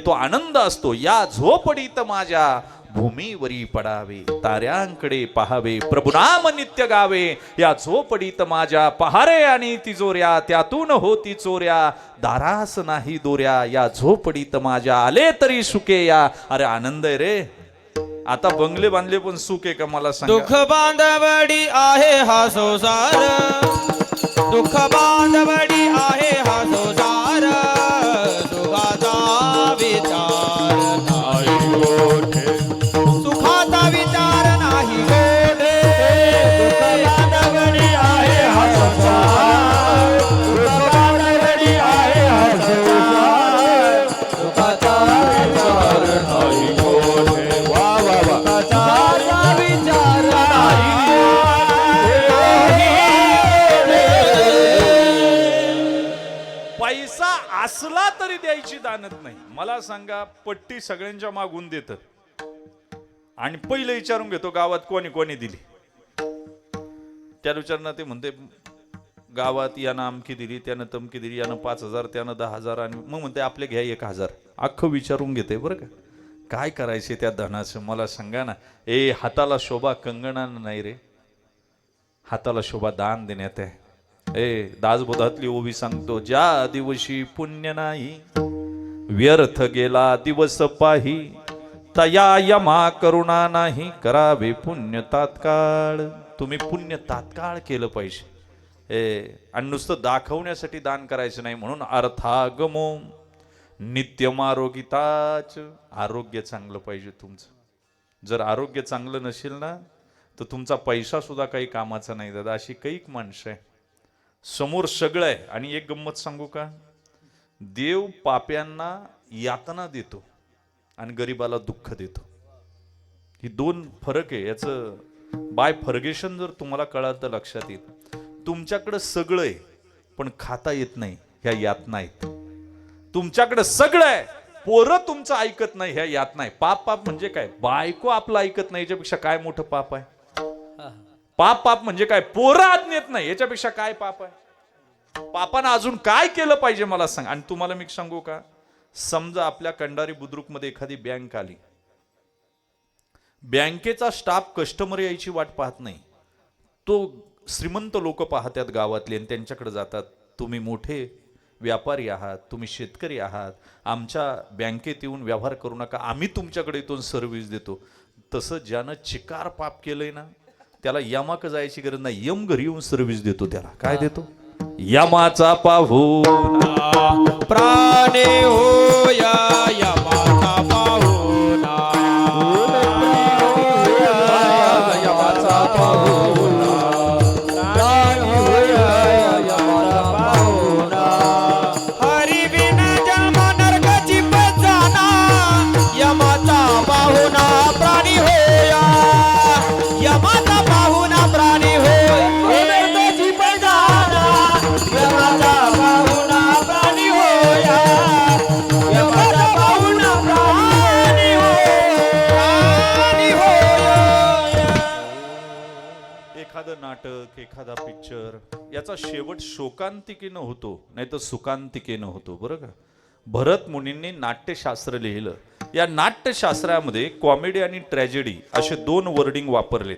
तो आनंद असतो. या झोपडीत माझ्या भूमीवरी पडावे, ताऱ्यांकडे पहावे, प्रभुनाम नित्य गावे. या झोपडीत माझ्या पहारे आणि तिजोऱ्या, त्यातून होती चोऱ्या, दारास नाही दोऱ्या. या झोपडीत माझ्या आले तरी सुके या. अरे आनंद आहे रे. आता बंगले बांधले पण सुख आहे का मला सांगा? दुःख बांधवडी आहे हा संसार, दुःख बांधवडी आहे हा संसार. सुखाचा विचार नाही गोठे, सुखाचा विचार नाही गोठे. दुःख बांधवडी आहे हा संसार, दुःख बांधवडी आहे हा संसार. सुखाचा विचार नाही गोठे, पैसा असला तरी द्यायची दानत नाही. मला सांगा, पट्टी सगळ्यांच्या मागून देत आणि पहिले विचारून घेतो गावात कोणी कोणी दिली. त्या विचारणार ते म्हणते गावात यानं अमकी दिली, त्यानं तमकी दिली, यानं 5,000, त्यानं 10,000, आणि मग म्हणते आपले घ्या 1,000. अख्खं विचारून घेते बरं का. काय करायचे त्या धनाचं मला सांगा ना. हाताला शोभा कंगणानं नाही रे, हाताला शोभा दान देण्यात आहे. दासबोधातली ओवी सांगतो, ज्या दिवशी पुण्य नाही व्यर्थ गेला दिवस पाही, तया यमा करुणा नाही करावे पुण्य तात्काळ. तुम्ही पुण्य तात्काळ केलं पाहिजे. आणि नुसतं दाखवण्यासाठी दान करायचं नाही. म्हणून अर्थागमो नित्यम आरोग्यताच. आरोग्य चांगलं पाहिजे तुमचं. जर आरोग्य चांगलं नसेल ना तर तुमचा पैसा सुद्धा काही कामाचा नाही दादा. अशी कैक माणसं आहे. समोर सगळं आहे. आणि एक गंमत सांगू का, देव पाप्यांना यातना देतो आणि गरीबाला दुःख देतो. ही दोन फरक आहे. याचं बाय फर्गेशन जर तुम्हाला कळालं तर लक्षात येईल. तुमच्याकडे सगळं आहे पण खाता येत नाही, ह्या यातना आहेत. तुमच्याकडे सगळं आहे, पोरं तुमचं ऐकत नाही, ह्या यातना आहे. पाप म्हणजे काय? बायको आपलं ऐकत नाही, याच्यापेक्षा काय मोठं पाप आहे? पाप म्हणजे काय? पोरं आज्ञेत नाही, याच्यापेक्षा काय पाप आहे? पापानं अजून काय केलं पाहिजे मला सांग. आणि तुम्हाला मी सांगू का, समजा आपल्या कंडारी बुद्रुक मध्ये एखादी बँक आली, बँकेचा स्टाफ कस्टमर यायची वाट पाहत नाही. तो श्रीमंत लोक पाहतात गावातले आणि त्यांच्याकडे जातात. तुम्ही मोठे व्यापारी आहात, तुम्ही शेतकरी आहात, आमच्या बँकेत येऊन व्यवहार करू नका, आम्ही तुमच्याकडे इथून सर्व्हिस देतो. तसं ज्यानं चिकार पाप केलंय ना त्याला यमाक जायची गरज नाही, यम घरी येऊन सर्व्हिस देतो. त्याला काय देतो? यमाचा पाहून प्राणे होया यमाचा पाहुणा, यमाचा पाहुणा, प्राणे होया यमाचा पाहुणा. हरी बिन जन्म नरकाची बजाना, यमाचा पाहुणा प्राणी होया, यमाचा पाहुणा प्राणी होय. नरकाची बजाना, यमाचा पाहुणा प्राणी होया, यमाचा पाहुणा प्राणी होय. एखादं नाटक, एखादा पिक्चर, याचा शेवट शोकांतिकेनं होतो नाही तर सुकांतिकेनं होतो. बरं का? भरत मुनींनी नाट्यशास्त्र लिहिलं. या नाट्यशास्त्रामध्ये कॉमेडी आणि ट्रॅजेडी असे दोन वर्डिंग वापरलेत.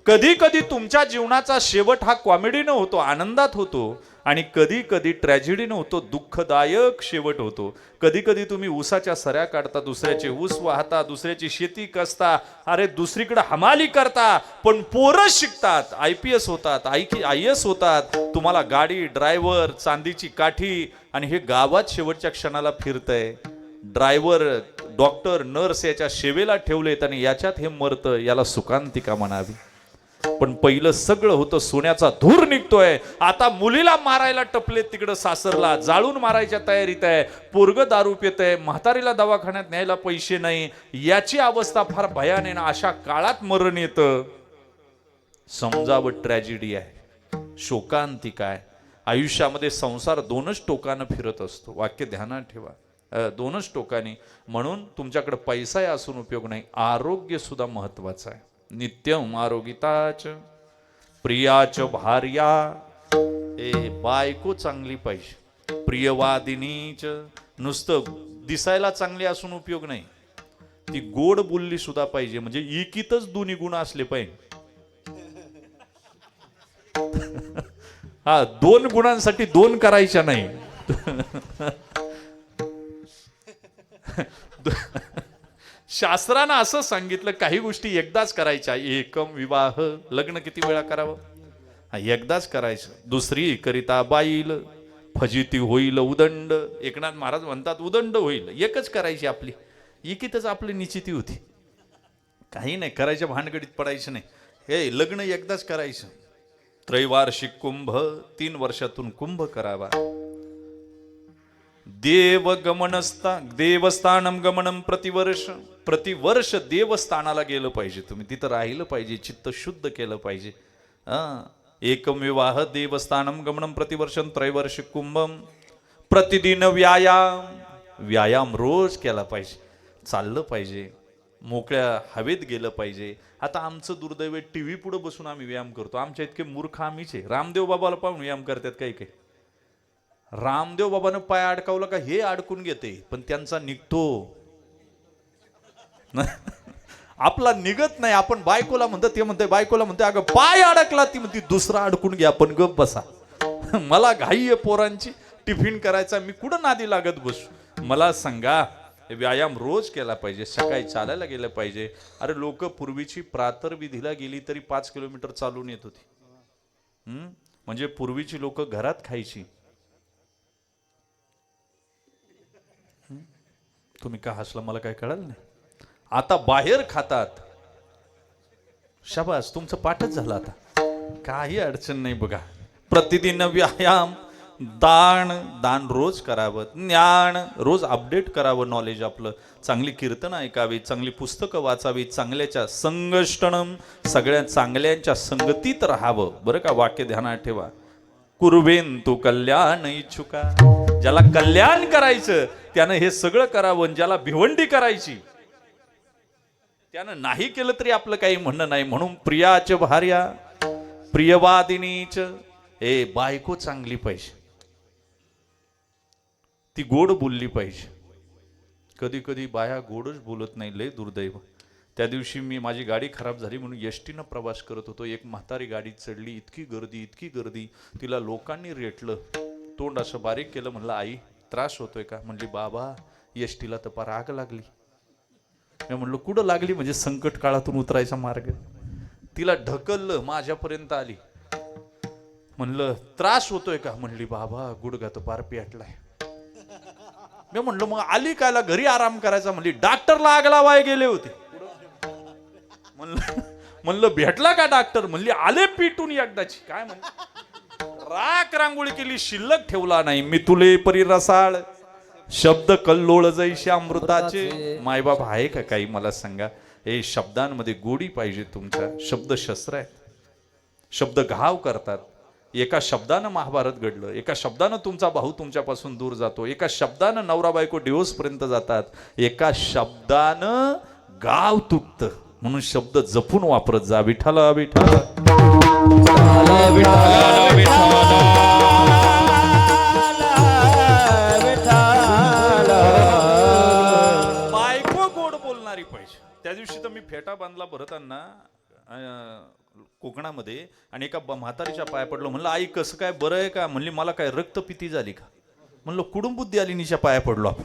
कधी कधी तुमच्या जीवनाचा शेवट हा कॉमेडीनं होतो, आनंदात होतो, आणि कधी कधी ट्रॅजेडीनं होतो, दुःखदायक शेवट होतो. कधी कधी तुम्ही ऊसाच्या सऱ्या काढता, दुसऱ्याचे ऊस वाहता, दुसऱ्याची शेती कसता, अरे दुसरीकडे हमाली करता, पण पोरं शिकतात, IPS होतात, IAS होतात, तुम्हाला गाडी, ड्रायव्हर, चांदीची काठी, आणि हे गावात शेवटच्या क्षणाला फिरतंय. ड्रायव्हर डॉक्टर नर्स याच्या सेवेला ठेवलेत आणि याच्यात हे मरतं, याला सुकांतिका म्हणावी. पण पहिलं सगळं होतं, सोन्याचा धूर निघतोय. आता मुलीला मारायला टपलेत तिकडं सासरला, जाळून मारायच्या तयारीत आहे. पोरग दारू पित आहे, म्हातारीला दवाखान्यात न्यायला पैसे नाही. याची अवस्था फार भयान आहे ना. अशा काळात मरण येतं. समजावं ट्रॅजेडी आहे, शोकांतिका आहे. आयुष्यामध्ये संसार दोनच टोकानं फिरत असतो. वाक्य ध्यानात ठेवा, दोनच टोकानी. म्हणून तुमच्याकडे पैसा असून उपयोग नाही, आरोग्य सुद्धा महत्वाचं आहे. नित्यम आरोगिताच प्रियाच भार्या. बायको चांगली पाहिजे, प्रियवादिनीच. नुसतं दिसायला चांगली असून उपयोग नाही, ती गोड बोलली सुद्धा पाहिजे. म्हणजे इकितच दोन्ही गुण असले पाहिजे. हा, 2 गुणांसाठी 2 करायच्या नाही. शास्त्रानं असं सांगितलं, काही गोष्टी एकदाच करायच्या. एकम विवाह, लग्न किती वेळा करावं? एकदाच करायचं. दुसरी करिता बाईल, फजिती होईल उदंड. एकनाथ महाराज म्हणतात उदंड होईल. एकच करायची आपली, एकीतच आपली निश्चिती होती. काही नाही करायच्या भानगडीत पडायचं नाही. हे लग्न एकदाच करायचं. त्रैवार्षिक कुंभ, 3 वर्षातून कुंभ करावा. देवस्थानम गमनम प्रतिवर्ष देवस्थानाला गेलं पाहिजे. तुम्ही तिथं राहिलं पाहिजे, चित्त शुद्ध केलं पाहिजे. एकम विवाह देवस्थानम गमनम प्रतिवर्षम त्रैवर्षिक कुंभम. प्रतिदिन व्यायाम रोज केला पाहिजे. चाललं पाहिजे, मोकळ्या हवेत गेलं पाहिजे. आता आमचं दुर्दैव, टीव्ही पुढे बसून आम्ही व्यायाम करतो. आमच्या इतके मूर्ख आम्हीच आहे. रामदेव बाबाला पाहून व्यायाम करतात काही काही. रामदेव बाबानं पाय अडकावला का हे अडकून घेते, पण त्यांचा निघतो. आपला निघत नाही. आपण बायकोला म्हणतो, ते म्हणते बायकोला म्हणते अगं पाय अडकला, ती म्हणते दुसरा अडकून घ्या, पण गप बसा. मला घाई आहे पोरांची, टिफिन करायचा, मी कुठं नादी लागत बसू. मला सांगा, व्यायाम रोज केला पाहिजे. सकाळी चालायला गेलं पाहिजे. अरे लोक पूर्वीची प्रातर्विधीला गेली तरी 5 किलोमीटर चालून येत होती. म्हणजे पूर्वीची लोक घरात खायची. तुम्ही का हसला मला काय कळलं नाही. आता बाहेर खातात. शाबास, तुमचं पाठच झालं. आता काही अडचण नाही बघा. प्रतिदिन व्यायाम, दान रोज करावं. ज्ञान रोज अपडेट करावं, नॉलेज आपलं. चांगली कीर्तन ऐकावी, चांगली पुस्तकं वाचावी, चांगल्याच्या संगष्टनम, सगळ्या चांगल्यांच्या संगतीत राहावं. बरं का, वाक्य ध्यानात ठेवा. कुर्वेन तू कल्याण इच्छुका. ज्याला कल्याण करायचं त्यानं हे सगळं करावं. ज्याला भिवंडी करायची त्यानं नाही केलं तरी आपलं काही म्हणणं नाही. म्हणून प्रियाच भार्या, प्रियवादिनीच. बायको चांगली पाहिजे, ती गोड बोलली पाहिजे. कधी कधी बाया गोडच बोलत नाही, लय दुर्दैव. त्या दिवशी माझी गाडी खराब झाली म्हणून एसटीनं प्रवास करत होतो. एक म्हातारी गाडीत चढली. इतकी गर्दी. तिला लोकांनी रेटलं, तोंड असं बारीक केलं. म्हणलं आई त्रास होतोय का? म्हणली बाबा एसटीला तर फार आग लागली. मी म्हणलं कुठं लागली? म्हणजे संकट काळातून उतरायचा मार्ग. तिला ढकललं, माझ्यापर्यंत आली. म्हणलं त्रास होतोय का? म्हणली बाबा गुडघा तर फार पेटलाय. मी म्हणलं मग आली कायला, घरी आराम करायचा. म्हणली डॉक्टरला आग लावाय गेले होते. म्हणलं भेटला का डॉक्टर? म्हणली आले पिटून एकदाची. काय म्हणली? राख रांगोळी केली, शिल्लक ठेवला नाही. मी तुले परी रसाळ, शब्द कल्लोळ जैसे अमृताचे. मायबाप आहे का काही मला सांगा. हे शब्दांमध्ये गोडी पाहिजे. तुमच्या शब्द शस्त्र आहेत, शब्द घाव करतात. एका शब्दानं महाभारत घडलं. एका शब्दानं तुमचा भाऊ तुमच्यापासून दूर जातो. एका शब्दानं नवरा बायको डिवोर्स पर्यंत जातात. एका शब्दानं गाव तुटतं. म्हणून शब्द जपून वापरत जा. विठ्ठल विठ्ठल बायको गोड बोलणारी पाहिजे. त्या दिवशी तर मी फेटा बांधला भरताना कोकणामध्ये, आणि एका म्हातारीच्या पाया पडलो. म्हणलं आई कसं काय, बरं आहे का? म्हणली मला काय रक्तपिती झाली का? म्हणलं कुडून बुद्धी आली निच्या पाया पडलो आपण.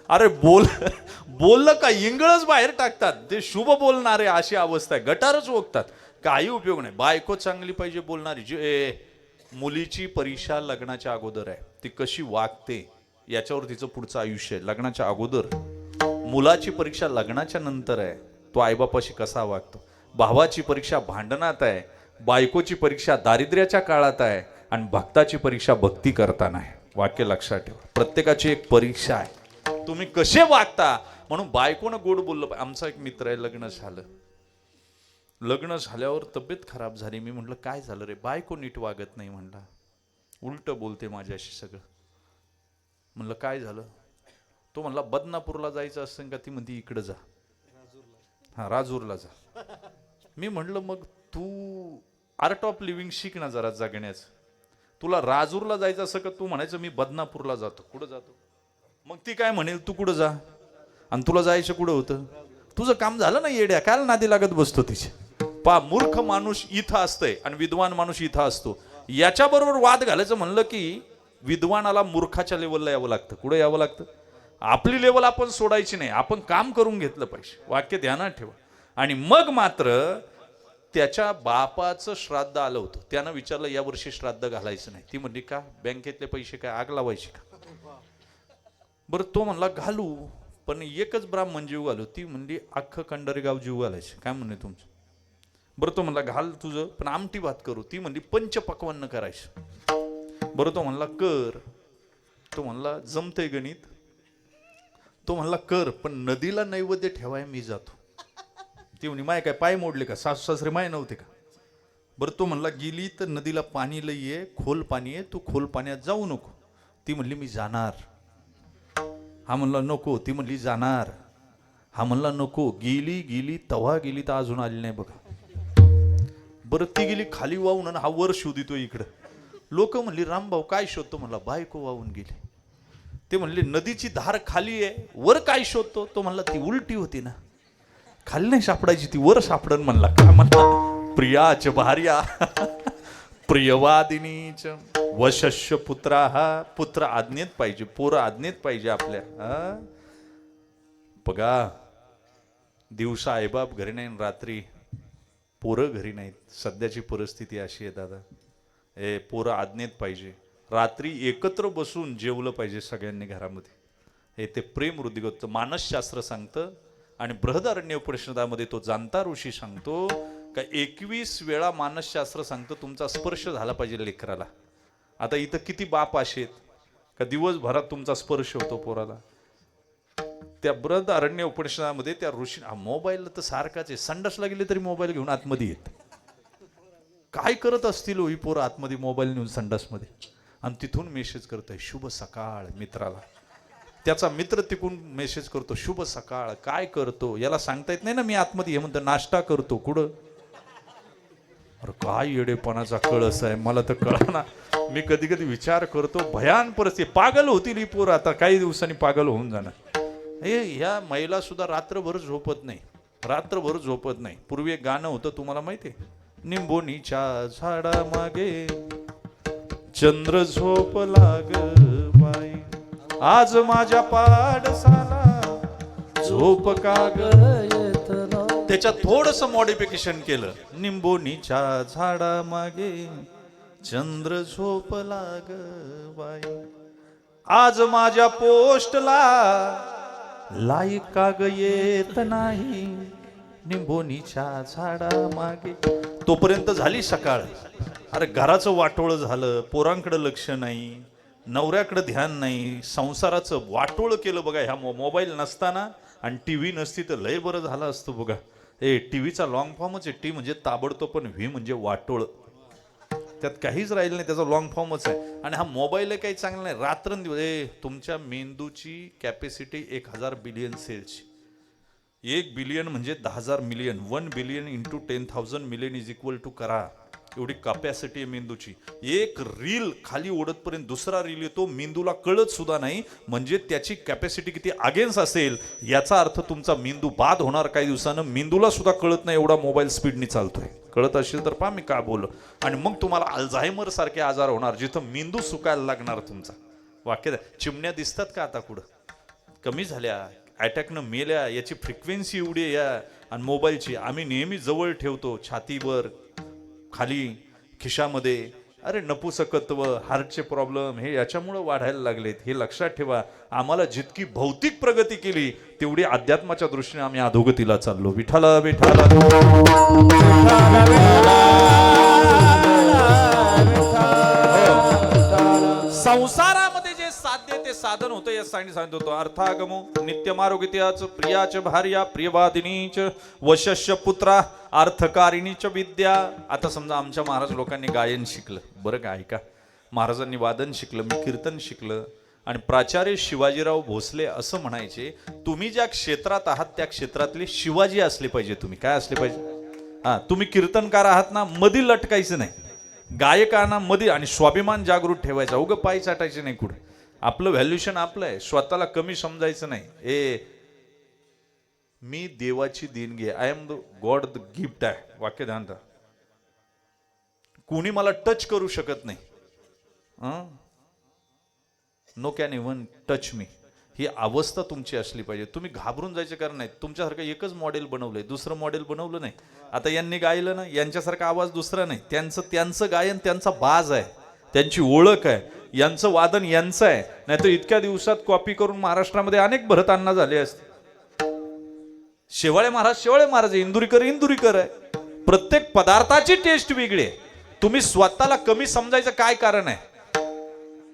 अरे बोललं का इंगळच बाहेर टाकतात. ते शुभ बोलणारे अशी अवस्था आहे, गटारच ओकतात. काही उपयोग नाही. बायको चांगली पाहिजे बोलणारी. मुलीची परीक्षा लग्नाच्या अगोदर आहे. ती कशी वागते याच्यावर तिचं पुढचं आयुष्य आहे. लग्नाच्या अगोदर मुलाची परीक्षा लग्नाच्या नंतर आहे, तो आईबापाशी कसा वागतो. भावाची परीक्षा भांडणात आहे, बायकोची परीक्षा दारिद्र्याच्या काळात आहे, आणि भक्ताची परीक्षा भक्ती करताना आहे. वाक्य लक्षात ठेवा, प्रत्येकाची एक परीक्षा आहे. तुम्ही कसे वागता. म्हणून बायकोनं गोड बोललं. आमचा एक मित्र आहे, लग्न झाल्यावर तब्येत खराब झाली. मी म्हटलं काय झालं रे. बायको नीट वागत नाही म्हणला, उलट बोलते माझ्याशी सगळं. म्हणलं काय झालं. तो म्हणला बदनापूरला जायचं असेल का. ती म्हणते इकडे जा, हा राजूरला जा. मी म्हणलं मग तू आर्ट ऑफ लिव्हिंग शिक ना जरा जगण्याचं. तुला राजूरला जायचं असं का. तू म्हणायचं मी बदनापूरला जातो. कुठं जातो. मग ती काय म्हणेल तू कुठं जा, आणि तुला जायचं कुठं होतं. तुझं काम झालं ना येड्या, काय नादी लागत बसतो तिचे. मूर्ख माणूस इथं असतंय आणि विद्वान माणूस इथं असतो. याच्या बरोबर वाद घालायचं म्हणलं की विद्वानाला मूर्खाच्या लेवलला यावं लागतं. कुठं यावं लागतं. आपली लेवल आपण सोडायची नाही, आपण काम करून घेतलं पाहिजे. वाक्य ध्यानात ठेवा. आणि मग मात्र त्याच्या बापाचं श्राद्ध आलं होतं. त्यानं विचारलं या वर्षी श्राद्ध घालायचं नाही. ती म्हणली का. बँकेतले पैसे काय आग लावायची का. बरं तो म्हणला घालू, पण एकच ब्राह्मण जीव घालू. ती म्हणली अख्खं कंडरेगाव जीव घालायचे. काय म्हणणे तुमचं. बरं तो म्हणला घाल तुझं, पण आमटी भात करू. ती म्हणली पंचपक्वान्न करायचं. बरं तो म्हणला कर. तो म्हणला जमतंय गणित. तो म्हणला कर, पण नदीला नैवेद्य ठेवाय मी जातो. ती म्हणे माय काय पाय मोडले का. सासू सासरे माय नव्हते का. बरं तो म्हणला गेली तर नदीला पाणी लई आहे, खोल पाणी आहे, तू खोल पाण्यात जाऊ नको. ती म्हणली मी जाणार. हा म्हणला नको. ती म्हणली जाणार. हा म्हणला नको. गेली तव्हा गेली तर अजून आली नाही बघा. बरं ती गेली खाली वाहून आणि हा वर शोधितो इकडं. लोक म्हणली रामभाऊ काय शोधतो. म्हणला बायको वाहून गेली. ते म्हणले नदीची धार खाली आहे, वर काय शोधतो. तो म्हणला ती उलटी होती ना, खाली नाही सापडायची, ती वर सापडन. म्हणला काय म्हणला प्रियाच भार्या प्रियवादिनीच वशस्य पुत्रा. हा पुत्र आज्ञेत पाहिजे, पोरं आज्ञेत पाहिजे आपल्या. बघा दिवसा आईबाप घरी नाही, रात्री पोरं घरी नाहीत. सध्याची परिस्थिती अशी आहे दादा. पोरं आज्ञेत पाहिजे. रात्री एकत्र बसून जेवलं पाहिजे सगळ्यांनी घरामध्ये. हे ते प्रेम वृद्धिगत मानसशास्त्र सांगतं. आणि बृहदारण्य उपनिषदामध्ये तो जाणता ऋषी सांगतो का 21 वेळा मानसशास्त्र सांगतं तुमचा स्पर्श झाला पाहिजे लेकराला. आता इथं किती बाप असेत का दिवसभरात तुमचा स्पर्श होतो पोराला. त्या बृहदारण्य उपनिषदामध्ये त्या ऋषी मोबाईल तर सारखाच आहे. संडासला गेले तरी मोबाईल घेऊन आतमध्ये येत. काय करत असतील ही पोरं आतमध्ये मोबाईल नेऊन संडासमध्ये. आणि तिथून मेसेज करतोय शुभ सकाळ मित्राला. त्याचा मित्र तिकून मेसेज करतो शुभ सकाळ. काय करतो याला सांगता येत नाही ना. मी आतमध्ये हे म्हणतो नाश्ता करतो. कुठं. अरे काय येडेपणाचा कळस आहे. मला तर कळना. मी कधी कधी विचार करतो भयान परिस्थिती. पागल होतील ही पोरं आता काही दिवसांनी पागल होऊन जाणार. ह्या महिला सुद्धा रात्रभर झोपत नाही. रात्रभर झोपत नाही. पूर्वी एक गाणं होतं तुम्हाला माहिती आहे. निंबोनीच्या झाडा मागे चंद्र झोप लाग बाई, आज माझ्या पाडसाला झोप काग. त्याच्यात थोडस मॉडिफिकेशन केलं. निंबोनीच्या झाडा मागे चंद्र झोप लाग बाई, आज माझ्या पोस्टला लाईक काग येत नाही. निंबोनीच्या झाडा मागे. तोपर्यंत झाली सकाळ. अरे घराचं वाटोळं झालं, पोरांकडे लक्ष नाही, नवऱ्याकडे ध्यान नाही, संसाराचं वाटोळं केलं बघा. ह्या मोबाईल नसताना आणि टीव्ही नसती तर लय बरं झालं असतं बघा. टीव्हीचा लॉंग फॉर्मच आहे. टी म्हणजे ताबडतोब, पण व्ही म्हणजे वाटोळं. त्यात काहीच राहिलं नाही, त्याचा लॉंग फॉर्मच आहे. आणि हा मोबाईल काही चांगला नाही. रात्रंदिवस तुमच्या मेंदूची कॅपॅसिटी 1000 बिलियन सेल्सची. 1 बिलियन म्हणजे 10,000 million. 1 billion into 10,000 million is equal to करा. एवढी कॅपॅसिटी आहे मेंदूची. एक रील खाली ओढतपर्यंत दुसरा रील येतो, मेंदूला कळत सुद्धा नाही. म्हणजे त्याची कॅपॅसिटी किती अगेन्स्ट असेल याचा अर्थ तुमचा मेंदू बाद होणार काही दिवसानं. मेंदूला सुद्धा कळत नाही एवढा मोबाईल स्पीडनी चालतोय. कळत असेल तर पहा मी का बोललो. आणि मग तुम्हाला अल्झायमर सारखे आजार होणार जिथं मेंदू सुकायला लागणार तुमचा. वाक्य चिमण्या दिसतात का आता कुठं. कमी झाल्या, अटॅकनं मेल्या. याची फ्रिक्वेन्सी एवढी आहे या. आणि मोबाईलची आम्ही नेहमी जवळ ठेवतो, छातीवर, खाली, खिशामध्ये. अरे नपुसकत्व, हार्टचे प्रॉब्लेम हे याच्यामुळे वाढायला लागलेत. हे लक्षात ठेवा. आम्हाला जितकी भौतिक प्रगती केली तेवढी अध्यात्माच्या दृष्टीने आम्ही अधोगतीला चाललो. विठाला विठाला. संसारामध्ये जे साध्य ते साधन होतं या सांगितलं होतं. अर्थागमो नित्यमारोग्याच प्रियाच भार्या प्रियवादिनीच वशस्य पुत्रा अर्थकारिणीच विद्या. आता समजा आमच्या महाराज लोकांनी गायन शिकलं, बरं का, ऐका, महाराजांनी वादन शिकलं, मी कीर्तन शिकलं, आणि प्राचार्य शिवाजीराव भोसले असं म्हणायचे, तुम्ही ज्या क्षेत्रात आहात त्या क्षेत्रातले शिवाजी असले पाहिजे. तुम्ही काय असले पाहिजे? हा, तुम्ही कीर्तनकार आहात ना, मधी लटकायचं नाही, गायकांना मध्ये, आणि स्वाभिमान जागृत ठेवायचा. उगं पाय चाटायचे नाही कुठे. आपलं व्हॅल्युएशन आपलं आहे, स्वतःला कमी समजायचं नाही. मी देवाची देणगी आहे. I am the God the gift आहे. वाक्य ध्यान ठेवा. कोणी मला टच करू शकत नाही. No can even touch me. ही अवस्था तुमची असली पाहिजे. तुम्ही घाबरून जायचे कारण नाही. तुमच्यासारखं एकच मॉडेल बनवलंय, दुसरं मॉडेल बनवलं नाही. आता यांनी गायलं ना, यांच्यासारखा आवाज दुसरा नाही. त्यांचं गायन त्यांचा बाज आहे, त्यांची ओळख आहे. यांचं वादन यांचं आहे. नाही तर इतक्या दिवसात कॉपी करून महाराष्ट्रामध्ये अनेक भरत अण्णा झाले असते. शेवाळे महाराज इंदुरीकर आहे. प्रत्येक पदार्थाची टेस्ट वेगळी आहे. तुम्ही स्वतःला कमी समजायचं काय कारण आहे?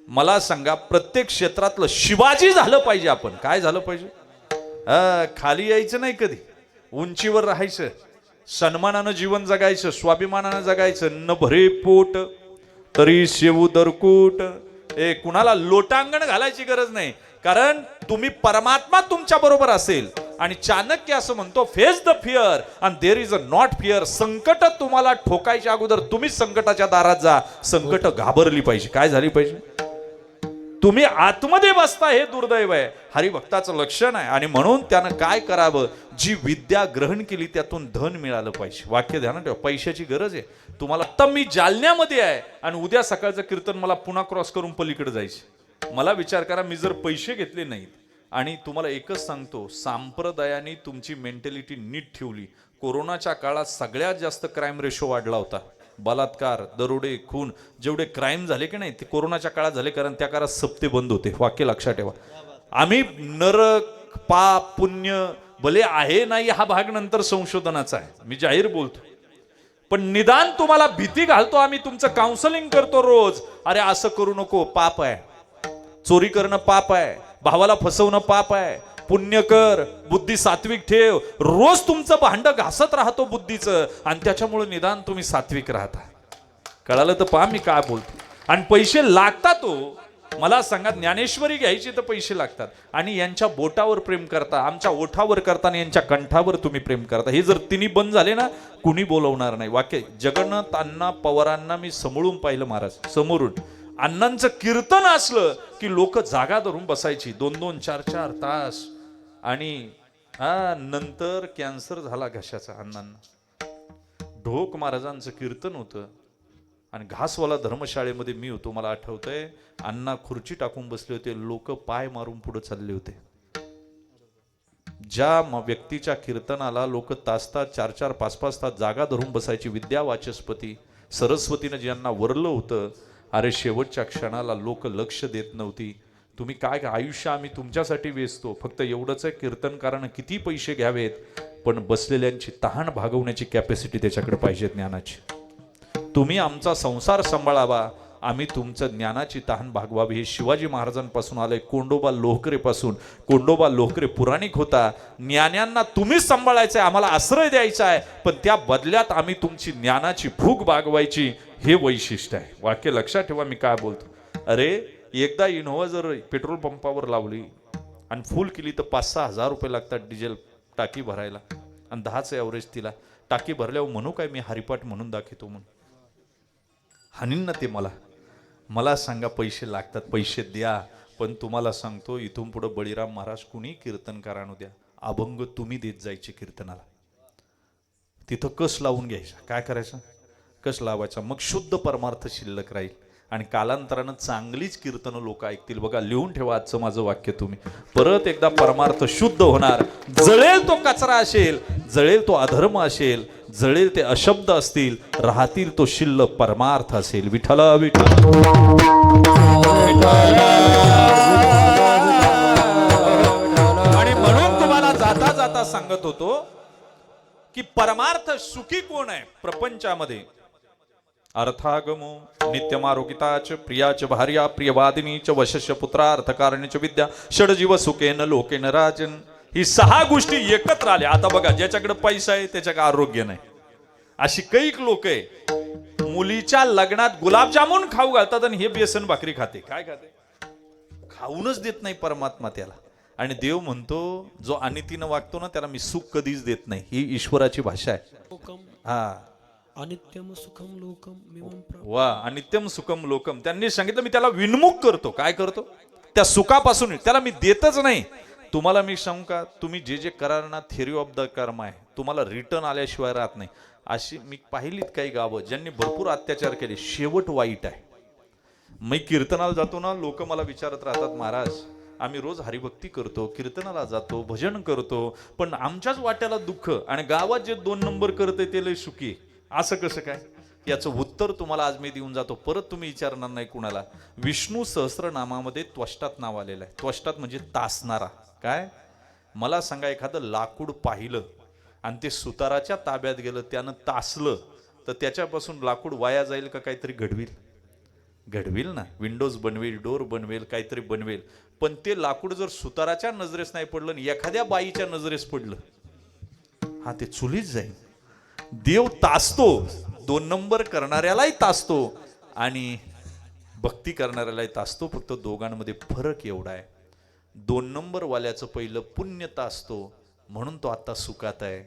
मला सांगा. प्रत्येक क्षेत्रातलं शिवाजी झालं पाहिजे आपण. काय झालं पाहिजे? खाली यायचं नाही कधी, उंचीवर राहायचं, सन्मानानं जीवन जगायचं, स्वाभिमानानं जगायचं. न भरे पोट तरी शेवू दरकूट. कुणाला लोटांगण घालायची गरज नाही, कारण तुम्ही परमात्मा तुमच्या बरोबर असेल. आणि चाणक्य असं म्हणतो, face the fear and there is a not fear. संकट तुम्हाला ठोकायच्या अगोदर तुम्हीच संकटाच्या दारात जा. संकट घाबरली पाहिजे. काय झाली पाहिजे? तुम्ही आतमध्ये बसता हे दुर्दैव आहे. हरिभक्ताचं लक्षण आहे. आणि म्हणून त्यानं काय करावं? जी विद्या ग्रहण केली त्यातून धन मिळालं पाहिजे. वाक्य ध्यानात ठेवा. पैशाची गरज आहे तुम्हाला. आता मी जालन्यामध्ये आहे आणि उद्या सकाळचं कीर्तन मला पुन्हा क्रॉस करून पलीकडे जायचे. मला विचार करा, मी जर पैसे घेतले नाहीत, आणि तुम्हाला एकच सांगतो, संप्रदायाने तुमची मेंटॅलिटी नीट ठेवली. कोरोनाच्या काळात सगळ्यात जास्त क्राईम रेशो वाढला होता. बलात्कार, दरोडे, खून, जेवढे क्राईम झाले की नाही ते कोरोनाच्या काळात झाले, कारण त्या काळात सप्ते बंद होते. वाक्य लक्षात ठेवा. आम्ही नरक, पाप, पुण्य भले आहे नाही हा भाग नंतर संशोधनाचा आहे, मी जाहीर बोलतो. पण निदान तुम्हाला भीती घालतो आम्ही. तुमचं काउन्सलिंग करतो रोज. अरे असं करू नको, पाप आहे. चोरी करणं पाप आहे, भावाला फसवणं पाप आहे. पुण्य कर, बुद्धी सात्विक ठेव. रोज तुमचं भांडं घासत राहतो बुद्धीचं, आणि त्याच्यामुळे निदान तुम्ही सात्विक राहता. कळालं तर पहा मी काय बोलतो. आणि पैसे लागतात. मला सांगा, ज्ञानेश्वरी घ्यायची तर पैसे लागतात. आणि यांच्या बोटावर प्रेम करता, आमच्या ओठावर करता, आणि यांच्या कंठावर तुम्ही प्रेम करता. हे जर तिन्ही बंद झाले ना, कुणी बोलवणार नाही. वाक्य जगन्नाथ अण्णा पवारांना मी समोरून पाहिलं महाराज, समोरून. अण्णांचं कीर्तन असलं की लोक जागा धरून बसायची 2-2, 4-4 तास. आणि नंतर कॅन्सर झाला घशाचा अण्णांना. ढोक महाराजांचं कीर्तन होतं, आणि घासवाला धर्मशाळेमध्ये मी होतो. मला आठवतंय, अण्णा खुर्ची टाकून बसले होते, लोक पाय मारून पुढे चालले होते. ज्या व्यक्तीच्या कीर्तनाला लोक तास-तास, 4-4, 5-5 तास जागा धरून बसायची, विद्या वाचस्पती सरस्वतीनं ज्यांना वरलं होतं, अरे शेवटच्या क्षणाला लोक लक्ष देत नव्हती. तुम्ही काय आयुष्य आम्ही तुमच्यासाठी वेचतो. फक्त एवढंच आहे, कीर्तनकारानं किती पैसे घ्यावेत, पण बसलेल्यांची तहान भागवण्याची कॅपॅसिटी त्याच्याकडे पाहिजे ज्ञानाची. तुम्ही आमचा संसार सांभाळावा, आम्ही तुमचं ज्ञानाची तहान भागवावी. हे शिवाजी महाराजांपासून आलंय, कोंडोबा लोहकरे पासून. कोंडोबा लोहकरे पुराणिक होता. ज्ञान्यांना तुम्हीच सांभाळायचं आहे, आम्हाला आश्रय द्यायचा आहे, पण त्या बदल्यात आम्ही तुमची ज्ञानाची भूक भागवायची. हे वैशिष्ट्य आहे. वाक्य लक्षात ठेवा मी काय बोलतो. अरे एकदा इनोव्हा जर पेट्रोल पंपावर लावली आणि फुल केली तर 5-6 हजार रुपये लागतात डिझेल टाकी भरायला, आणि 10चं ॲव्हरेज तिला. टाकी भरल्यावर म्हणू काय मी हरिपाठ म्हणून दाखवतो म्हणून? हानीन ना ते मला सांगा. पैसे लागतात, पैसे द्या. पण तुम्हाला सांगतो, इथून पुढे बळीराम महाराज कुणी कीर्तनकारांनो द्या, अभंग तुम्ही देत जायचे कीर्तनाला. तिथं कस लावून घ्यायचा. काय करायचं? कस लावायचा. मग शुद्ध परमार्थ शिल्लक राहील, आणि कालांतरानं चांगलीच कीर्तनं लोक ऐकतील. बघा, लिहून ठेवा आजचं माझं वाक्य तुम्ही. परत एकदा परमार्थ शुद्ध होणार. जळेल तो कचरा असेल, जळेल तो अधर्म असेल, जळेल ते अशब्द असतील, राहतील तो शिल्लक परमार्थ असेल. विठ्ठल विठ्ठल. आणि म्हणून तुम्हाला जाता जाता सांगत होतो की परमार्थ सुखी कोण आहे प्रपंचामध्ये? अर्थागमो नित्यमारोगिताच प्रियाच भार्या प्रियवादिनीच वशस्य पुत्रा अर्थकारणीच विद्या षडजीव सुखेन लोकेन राजन. ही 6 गोष्टी एकत्र आल्या. आता बघा, ज्याच्याकडे पैसा आहे त्याच्याकडे आरोग्य नाही. अशी कैक लोक आहे, मुलीच्या लग्नात गुलाबजामुन खाऊ घालतात आणि हे बेसन भाकरी खाते. काय खाते? खाऊनच देत नाही परमात्मा त्याला. आणि देव म्हणतो, जो अनितीनं वागतो ना त्याला मी सुख कधीच देत नाही. ही ईश्वराची भाषा आहे. हा, अनित्यम सुखम लोकम वा, अनित्यम सुखम लोकम. त्यांनी सांगितलं मी त्याला विनमुख करतो. काय करतो? त्या सुखापासून त्याला मी देतच नाही. तुम्हाला मी सांगू का, तुम्ही जे जे कराल ना, थेरी ऑफ द कर्म आहे, तुम्हाला रिटर्न आल्याशिवाय राहत नाही. अशी मी पाहिलीत काही गावं ज्यांनी भरपूर अत्याचार केले, शेवट वाईट आहे. मी कीर्तनाला जातो ना, लोक मला विचारत राहतात, महाराज आम्ही रोज हरिभक्ती करतो, कीर्तनाला जातो, भजन करतो, पण आमच्याच वाट्याला दुःख, आणि गावात जे 2 नंबर करते ते लय सुखी. असं कसं काय? याचं उत्तर तुम्हाला आज मी देऊन जातो. परत तुम्ही विचारणार नाही कुणाला. विष्णू सहस्रनामामध्ये त्वष्टात नाव आलेलं आहे. त्वष्टात म्हणजे तासणारा. काय? मला सांगा, एखादं लाकूड पाहिलं आणि ते सुताराच्या ताब्यात गेलं, त्यानं तासलं, तर त्याच्यापासून लाकूड वाया जाईल का काहीतरी घडविल? घडविल ना. विंडोज बनवेल, डोर बनवेल, काहीतरी बनवेल. पण ते लाकूड जर सुताराच्या नजरेस नाही पडलं आणि एखाद्या बाईच्या नजरेस पडलं, हा, ते चुलीच जाईल. देव तासतो, 2 नंबर करणाऱ्यालाही तासतो आणि भक्ती करणाऱ्यालाही तासतो. फक्त दोघांमध्ये फरक एवढा आहे, 2 नंबर वाल्याचं पहिलं पुण्य तासतो, म्हणून तो आता सुखात आहे.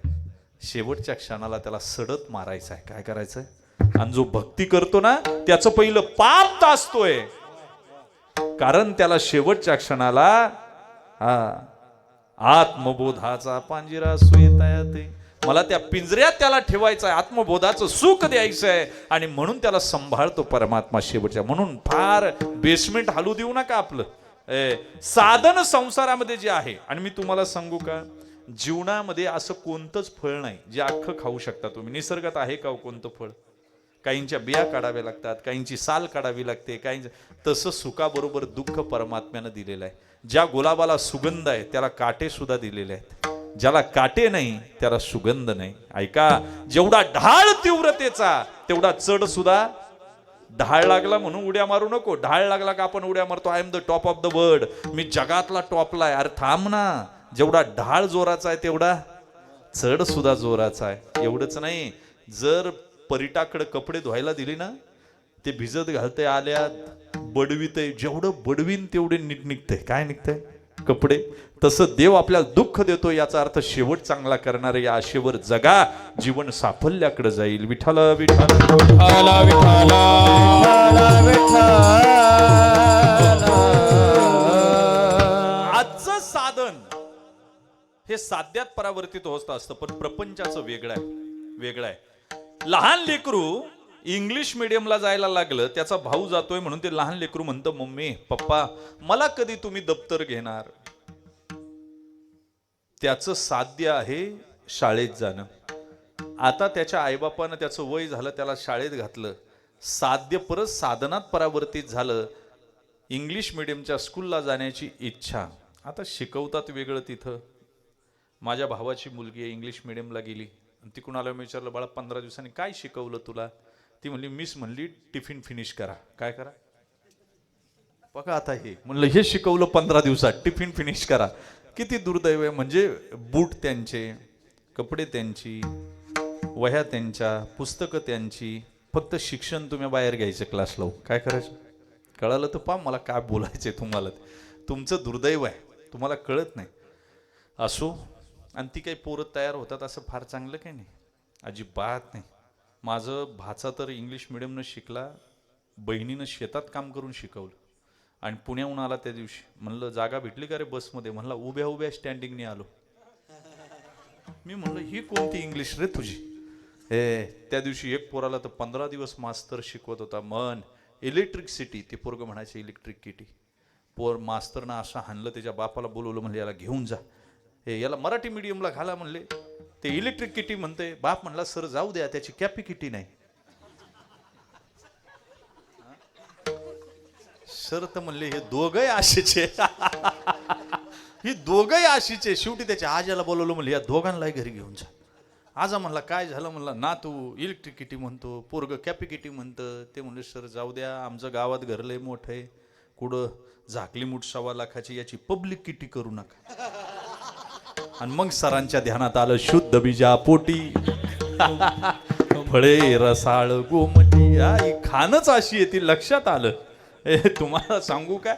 शेवटच्या क्षणाला त्याला सडत मारायचं आहे. काय करायचंय? आणि जो भक्ती करतो ना, त्याचं पहिलं पाप तासतोय, कारण त्याला शेवटच्या क्षणाला आत्मबोधाचा पांजिरा सुयेता येते. मला त्या पिंजऱ्यात त्याला ठेवायचं आहे, आत्मबोधाचं सुख द्यायचं आहे, आणि म्हणून त्याला सांभाळतो परमात्मा शेवटच्या. म्हणून फार बेसमेंट हलू देऊ नका आपलं. साधन संसारामध्ये जे आहे, आणि मी तुम्हाला सांगू का, जीवनामध्ये असं कोणतंच फळ नाही जे अख्खं खाऊ शकता तुम्ही. निसर्गात आहे का कोणतं फळ? काहींच्या बिया काढाव्या लागतात, काहींची साल काढावी लागते, काहींचं. तसं सुखाबरोबर दुःख परमात्म्यानं दिलेलं आहे. ज्या गुलाबाला सुगंध आहे त्याला काटे सुद्धा दिलेले आहेत, ज्याला काटे नाही त्याला सुगंध नाही. ऐका, जेवढा ढाळ तीव्रतेचा तेवढा चढ सुद्धा. ढाळ लागला म्हणून उड्या मारू नको. ढाळ लागला का आपण उड्या मारतो, I am the top of the world, मी जगातला टॉपला आहे. अरे थांब ना, जेवढा ढाळ जोराचा आहे तेवढा चढ सुद्धा जोराचा आहे. एवढंच नाही, जर परिटाकडे कपडे धुवायला दिली ना, ते भिजत घालते, आल्यात बडविते, जेवढं बडवीन तेवढे नीट निघते. काय निघतंय? कपडे. तसं देव आपल्याला दुःख देतो, याचा अर्थ शेवट चांगला करणारे या आशेवर जगा, जीवन साफल्याकडे जाईल. विठ्ठल विठ्ठल आजचं साधन हे साध्यात परावर्तित होत असतं, पण प्रपंचाचं वेगळं आहे. वेगळं आहे. लहान लेकरू इंग्लिश मिडियमला जायला लागलं, त्याचा भाऊ जातोय म्हणून ते लहान लेकरू म्हणतं, मम्मी पप्पा मला कधी तुम्ही दप्तर घेणार? त्याचं साध्य आहे शाळेत जाणं. आता त्याच्या आईबापानं त्याचं वय झालं, त्याला शाळेत घातलं, साध्य परत साधनात परावर्तित झालं. इंग्लिश मिडियमच्या स्कूलला जाण्याची इच्छा. आता शिकवतात वेगळं तिथं. माझ्या भावाची मुलगी इंग्लिश मिडियमला गेली, तिकडून आल्यावर मी विचारलं, बाळा 15 दिवसांनी काय शिकवलं तुला? ती म्हणली, मिस म्हणली टिफिन फिनिश करा. काय करा? बघा आता हे म्हणलं, हे शिकवलं 15 दिवसात, टिफिन फिनिश करा. किती दुर्दैव आहे. म्हणजे बूट त्यांचे, कपडे त्यांची, वह्या त्यांच्या, पुस्तकं त्यांची, फक्त शिक्षण तुम्ही बाहेर घ्यायचं क्लास लावून. काय करायचं? कळालं तर पहा मला काय बोलायचंय तुम्हाला. तुमचं दुर्दैव आहे, तुम्हाला कळत नाही. असो, आणि ती काही पोरं तयार होतात असं फार चांगलं काही नाही, अजिबात नाही. माझं भाचा तर इंग्लिश मिडियमनं शिकला, बहिणीनं शेतात काम करून शिकवलं, आणि पुण्याहून आला त्या दिवशी. म्हणलं जागा भेटली का रे बसमध्ये? म्हणला उभ्या उभ्या स्टँडिंगने आलो. मी म्हणलं ही कोणती इंग्लिश रे तुझी? त्या दिवशी एक पोराला तर 15 दिवस मास्तर शिकवत होता. मन इलेक्ट्रिसिटी, ते पोरग म्हणायचे इलेक्ट्रिक किटी. पोर मास्तरनं असं हाणलं, त्याच्या बापाला बोलवलं, म्हणले याला घेऊन जा, याला मराठी मीडियमला घाला म्हणले. ते इलेक्ट्रिक किटी म्हणते. बाप म्हणला सर जाऊ द्या, त्याची कॅपी किटी नाही. सर तर म्हणले हे दोघंही आशीचे. ही दोघंही आशीचे. शेवटी त्याच्या आज्याला बोलवलं, म्हणले या दोघांनाही घरी घेऊन जा. आजा म्हणला काय झालं? म्हणला ना तू इलेक्ट्रिक किटी म्हणतो, पोरग कॅपी किटी म्हणतं. ते म्हणले सर जाऊ द्या, आमचं गावात घर लय मोठं आहे, कुठं झाकली मूठ 1.25 लाखाची, याची पब्लिक किटी करू नका. आणि मग सरांच्या ध्यानात आलं शुद्ध बीजा पोटी फळे रसाळ गोमटी. ही खानच अशी आहे, ती लक्षात आलं. तुम्हाला सांगू काय,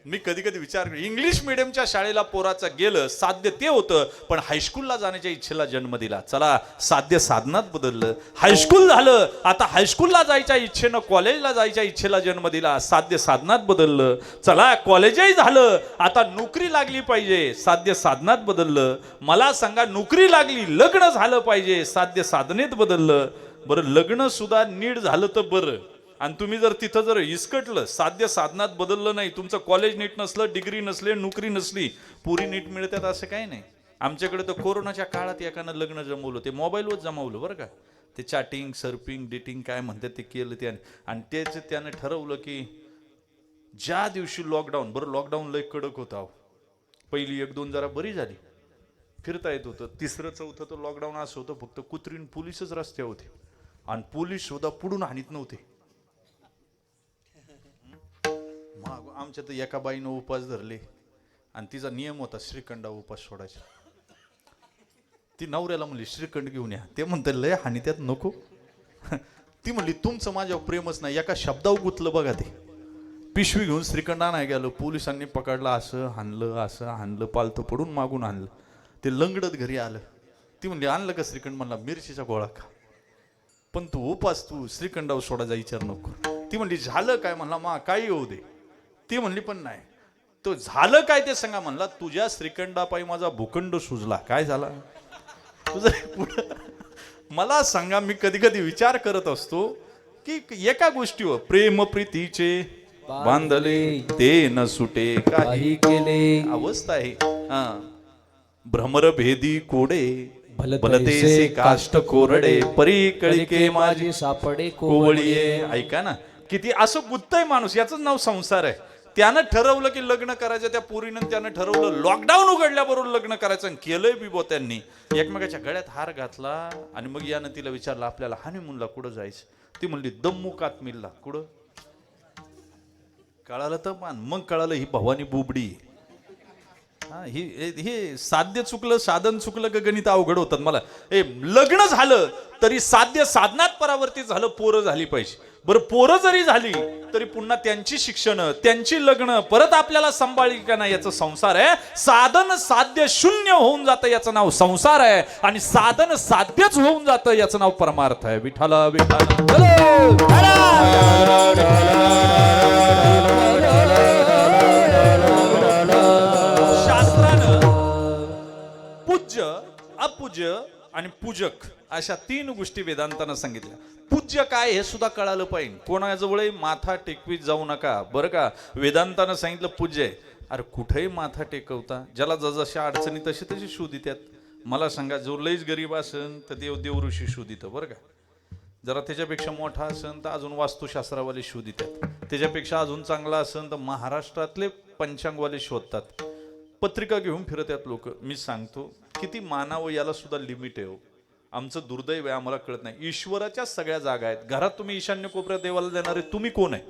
मी कधी कधी विचार करतो, इंग्लिश मिडियमच्या शाळेला पोराचं गेलं साध्य ते होतं, पण हायस्कूलला जाण्याच्या इच्छेला जन्म दिला. चला साध्य साधनात बदललं. हायस्कूल झालं, आता हायस्कूलला जायच्या इच्छेनं कॉलेजला जायच्या इच्छेला जन्म दिला. साध्य साधनात बदललं. चला कॉलेजही झालं, आता नोकरी लागली पाहिजे. साध्य साधनात बदललं. मला सांगा, नोकरी लागली, लग्न झालं पाहिजे, साध्य साधनेत बदललं. बरं लग्न सुद्धा नीट झालं तर बरं, आणि तुम्ही जर तिथं जर इसकटलं, साध्य साधनात बदललं नाही, तुमचं कॉलेज नीट नसलं, डिग्री नसले, नोकरी नसली, पुरी नीट मिळतात असं काही नाही. आमच्याकडे तर कोरोनाच्या काळात एकानं लग्न जमवलं, ते मोबाईलवर जमवलं बरं का. ते चॅटिंग सर्पिंग डेटिंग काय म्हणतात ते केलं त्याने. आणि तेच त्याने ठरवलं की ज्या दिवशी लॉकडाऊन, बरं लॉकडाऊन लय कडक होता, पहिली 1-2 जरा बरी झाली, फिरता येत होतं. 3रं 4थं तर लॉकडाऊन असं होतं, फक्त कुत्रीन पोलीसच रस्त्यावर होते, आणि पोलीस सुद्धा पुढून हानीत नव्हते. आमच्या तर एका बाईनं उपास धरले, आणि तिचा नियम होता श्रीखंडा उपास सोडायचा. ती नवऱ्याला म्हणली श्रीखंड घेऊन या. ते म्हणते लय हानी त्यात नको. ती म्हणली तुमचं माझ्यावर प्रेमच नाही. एका शब्दावर गुतलं बघा. ते पिशवी घेऊन श्रीखंड आणाय गेलो, पोलिसांनी पकडलं, असं हाणलं, पालथं पडून मागून आणलं. ते लंगडत घरी आलं. ती म्हणली आणलं का श्रीखंड? म्हणला मिरचीचा गोळा खा, पण तू उपास तू श्रीखंडावर सोडायचा विचार नको. ती म्हणली झालं काय? म्हणला मा काही होऊ दे. ती म्हणली पण नाही, तो झालं काय ते सांगा. म्हणला तुझ्या श्रीखंडापायी माझा भूखंड सुजला. काय झाला तुझं? मला सांगा, मी कधी कधी विचार करत असतो की एका गोष्टीवर प्रेम प्रीतीचे बांधले ते न सुटे काही केले. अवस्था आहे भ्रमर भेदी कोडे भलतेसे काष्ट कोरडे परी कळिके माझी सापडे कोवळीये. ऐका ना, किती असं गुत्तय माणूस. याच नाव संसार आहे. त्यानं ठरवलं की लग्न करायचं, त्या पोरीनं त्यानं ठरवलं लॉकडाऊन उघडल्याबरोबर लग्न करायचं, आणि केलंय बिबो त्यांनी. एकमेकाच्या गळ्यात हार घातला, आणि मग यानं तिला विचारलं आपल्याला हनीमूनला कुठं जायचं? ती म्हणली दम्मू कातमिलला. कुठं? कळालं तर पण मग कळालं ही भवानी बुबडी. हे साध्य चुकलं, साधन चुकलं का गणित अवघड होतात मला. लग्न झालं तरी साध्य साधनात परावर्तित झालं, पोरं झाली पाहिजे. बरं पोरं जरी झाली तरी पुन्हा त्यांची शिक्षण, त्यांची लग्न परत आपल्याला सांभाळली का नाही, याचं संसार आहे. साधन साध्य शून्य होऊन जातं, याचं नाव संसार आहे. आणि साधन साध्यच होऊन जातं, याचं नाव परमार्थ आहे. विठाला पूज्य, अपूज्य आणि पूजक अशा 3 गोष्टी वेदांतानं सांगितल्या. पूज्य काय हे सुद्धा कळालं पाहिजे. कोणाजवळही माथा टेकवीत जाऊ नका बरं का. वेदांतानं सांगितलं पूज्य आहे. अरे कुठेही माथा टेकवता, ज्याला जशा अडचणी तशी तशी शोधित्यात. मला सांगा, जो लईच गरीब असेल तर देव ऋषी शोधित बरं का. जरा त्याच्यापेक्षा मोठा असेल तर अजून वास्तुशास्त्रावाले शोधित्यात. त्याच्यापेक्षा अजून चांगला असेल तर महाराष्ट्रातले पंचांगवाले शोधतात. पत्रिका घेऊन फिरतात लोक. मी सांगतो किती मानावं याला सुद्धा लिमिट आहे. आमचं दुर्दैव आहे, आम्हाला कळत नाही. ईश्वराच्या सगळ्या जागा आहेत. घरात तुम्ही ईशान्य कोपऱ्यात देवाला देणारे तुम्ही कोण आहे?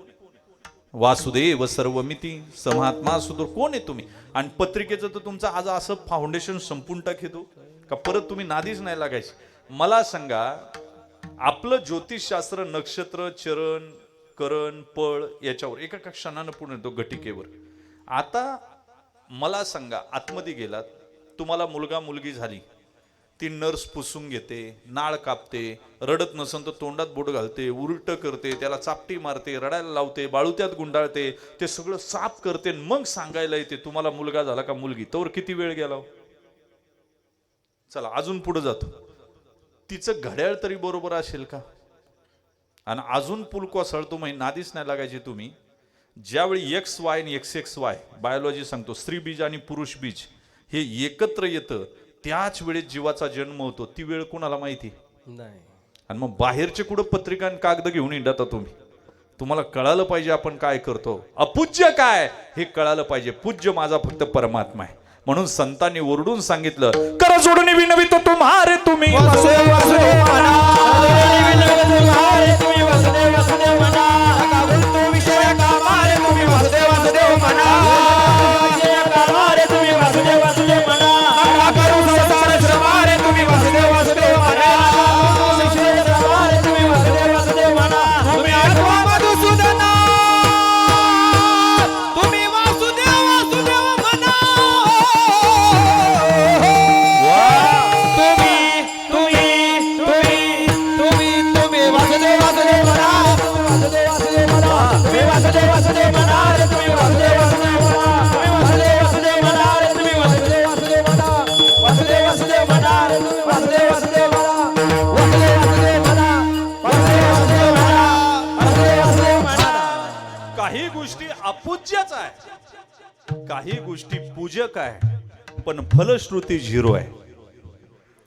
वासुदेव सर्वमिती समात्मा सुदूर कोण आहे तुम्ही? आणि पत्रिकेचं तर तुमचं आज असं फाउंडेशन संपून टाकेतो का परत तुम्ही नादीच नाही लागायची. मला सांगा, आपलं ज्योतिषशास्त्र नक्षत्र चरण करण पळ याच्यावर एका क्षणानं पूर्ण येतो, घटिकेवर. आता मला सांगा, आतमध्ये गेलात, तुम्हाला मुलगा मुलगी झाली, ती नर्स पुसून घेते, नाळ कापते, रडत नसन तर तोंडात बोट घालते, उलट करते, त्याला चापटी मारते, रडायला लावते, बाळूत्यात गुंडाळते, ते सगळं साफ करते, मग सांगायला येते तुम्हाला मुलगा झाला का मुलगी. तोवर किती वेळ गेला? चला अजून पुढे जातो. तिचं घड्याळ तरी बरोबर असेल का? आणि अजून पूल कोसळतो, मग नादीच नाही लागायची तुम्ही. ज्यावेळी XY आणि XXY बायोलॉजी सांगतो, स्त्री बीज आणि पुरुष बीज हे एकत्र येतं, त्याच वेळेत जीवाचा जन्म होतो. ती वेळ कोणाला माहिती? नाही. आणि मग बाहेरचे कुठं पत्रिका आणि कागद घेऊन येतात तुम्ही? तुम्हाला कळालं पाहिजे आपण काय करतो. अपूज्य काय हे कळालं पाहिजे. पूज्य माझा फक्त परमात्मा आहे. म्हणून संतांनी ओरडून सांगितलं, कर जोडून विनवितो तुम्हारे तुम्ही वासुदेव वासुदेव म्हणा, तुम्ही वासुदेव वासुदेव म्हणा, नका बोलतो विषय कामारे तुम्ही वासुदेव वासुदेव म्हणा, विषय कामारे तुम्ही वासुदेव वासुदेव म्हणा, नका करू संसार श्रमारे तुम्ही वासुदेव वासुदेव म्हणा, विषय श्रमारे तुम्ही वासुदेव वासुदेव म्हणा, तुम्ही आठवा मधुसूदना, तुम्ही वासुदेव वासुदेव म्हणा. तुम्ही वासुदेव वासुदेव म्हणा, वासुदेव वासुदेव म्हणा, तुम्ही वासुदेव वासुदेव म्हणा रे, तुम्ही वासुदेव वासुदेव म्हणा, तुम्ही वासुदेव वासुदेव म्हणा रे, तुम्ही वासुदेव वासुदेव म्हणा, वासुदेव वासुदेव म्हणा रे, तुम्ही वासुदेव वासुदेव म्हणा, वासुदेव वासुदेव म्हणा, वासुदेव वासुदेव म्हणा, वासुदेव वासुदेव म्हणा. काही गोष्टी अपूज्यच आहे, काही गोष्टी पूजक आहे, पण फलश्रुती झिरो आहे.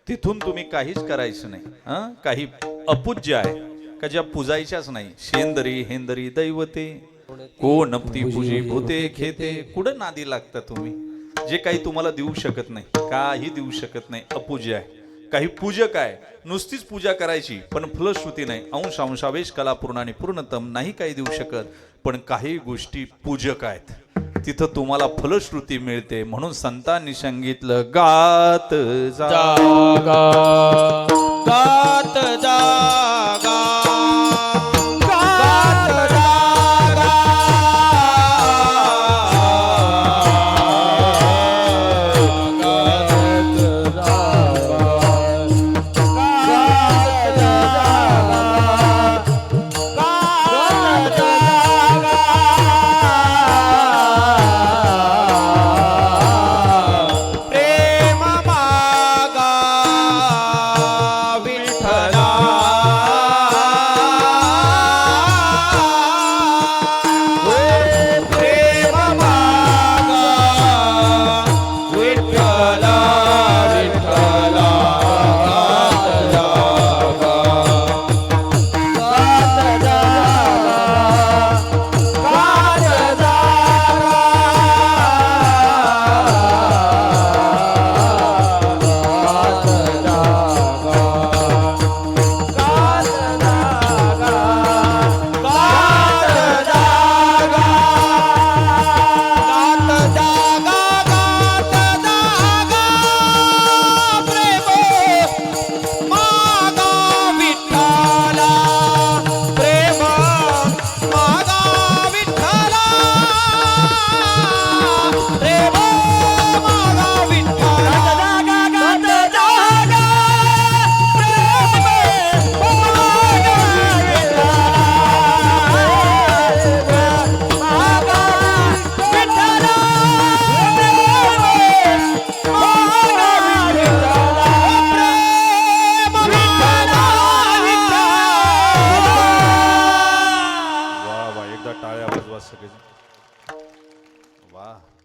तिथून तुम्ही काहीच करायचं नाही. काही अपूज्य आहे का ज्या पूजायच्याच नाही. शेंदरी हेंदरी दैवते को नपती पूजी भूते खेते. कुठं नादी लागता तुम्ही? जे काही तुम्हाला देऊ शकत नाही, काही देऊ शकत नाही, अपूज्य आहे. काही पूजक आहे, नुसतीच पूजा करायची पण फलश्रुती नाही. अंश अंशावेश कलापूर्ण आणि पूर्णतम नाही काही देऊ शकत. पण काही गोष्टी पूजक आहेत, तिथं तुम्हाला फलश्रुती मिळते. म्हणून संतांनी सांगितलं, गात जागा गात जागा, गात जागा, प्रेम मागा विठ्ठला, प्रेम मागा विठ्ठला, विठ्ठला गात जागा, गात जागा,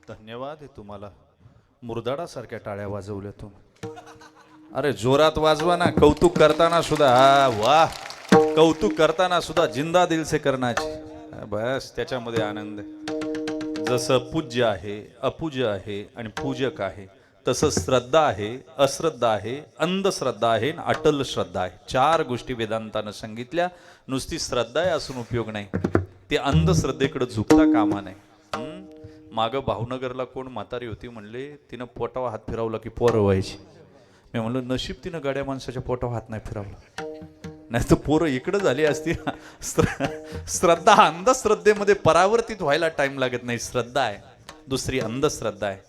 धन्यवाद आहे तुम्हाला. मुरदाडा सारख्या टाळ्या वाजवल्या तुम्ही. अरे जोरात वाजवा ना. कौतुक करताना सुद्धा वाह, कौतुक करताना सुद्धा जिंदा दिल से करण्याची, बस त्याच्यामध्ये आनंद आहे. जसं पूज्य आहे, अपूज्य आहे आणि पूजक आहे, तसं श्रद्धा आहे, अश्रद्धा आहे, अंधश्रद्धा आहे आणि अटल श्रद्धा आहे. चार गोष्टी वेदांतानं सांगितल्या. नुसती श्रद्धा आहे असून उपयोग नाही. ते अंधश्रद्धेकडे झुकता कामा नाही. मागं भावनगरला कोण म्हातारी होती, म्हणले तिनं पोटावर हात फिरवला की पोरं व्हायची. मी म्हणलं नशीब तिनं गाड्या माणसाच्या पोटावर हात नाही फिरवला, नाही तर पोरं इकडं झाली असती. श्रद्धा, अंधश्रद्धेमध्ये परावर्तित व्हायला टाइम लागत नाही. श्रद्धा आहे. दुसरी अंधश्रद्धा आहे,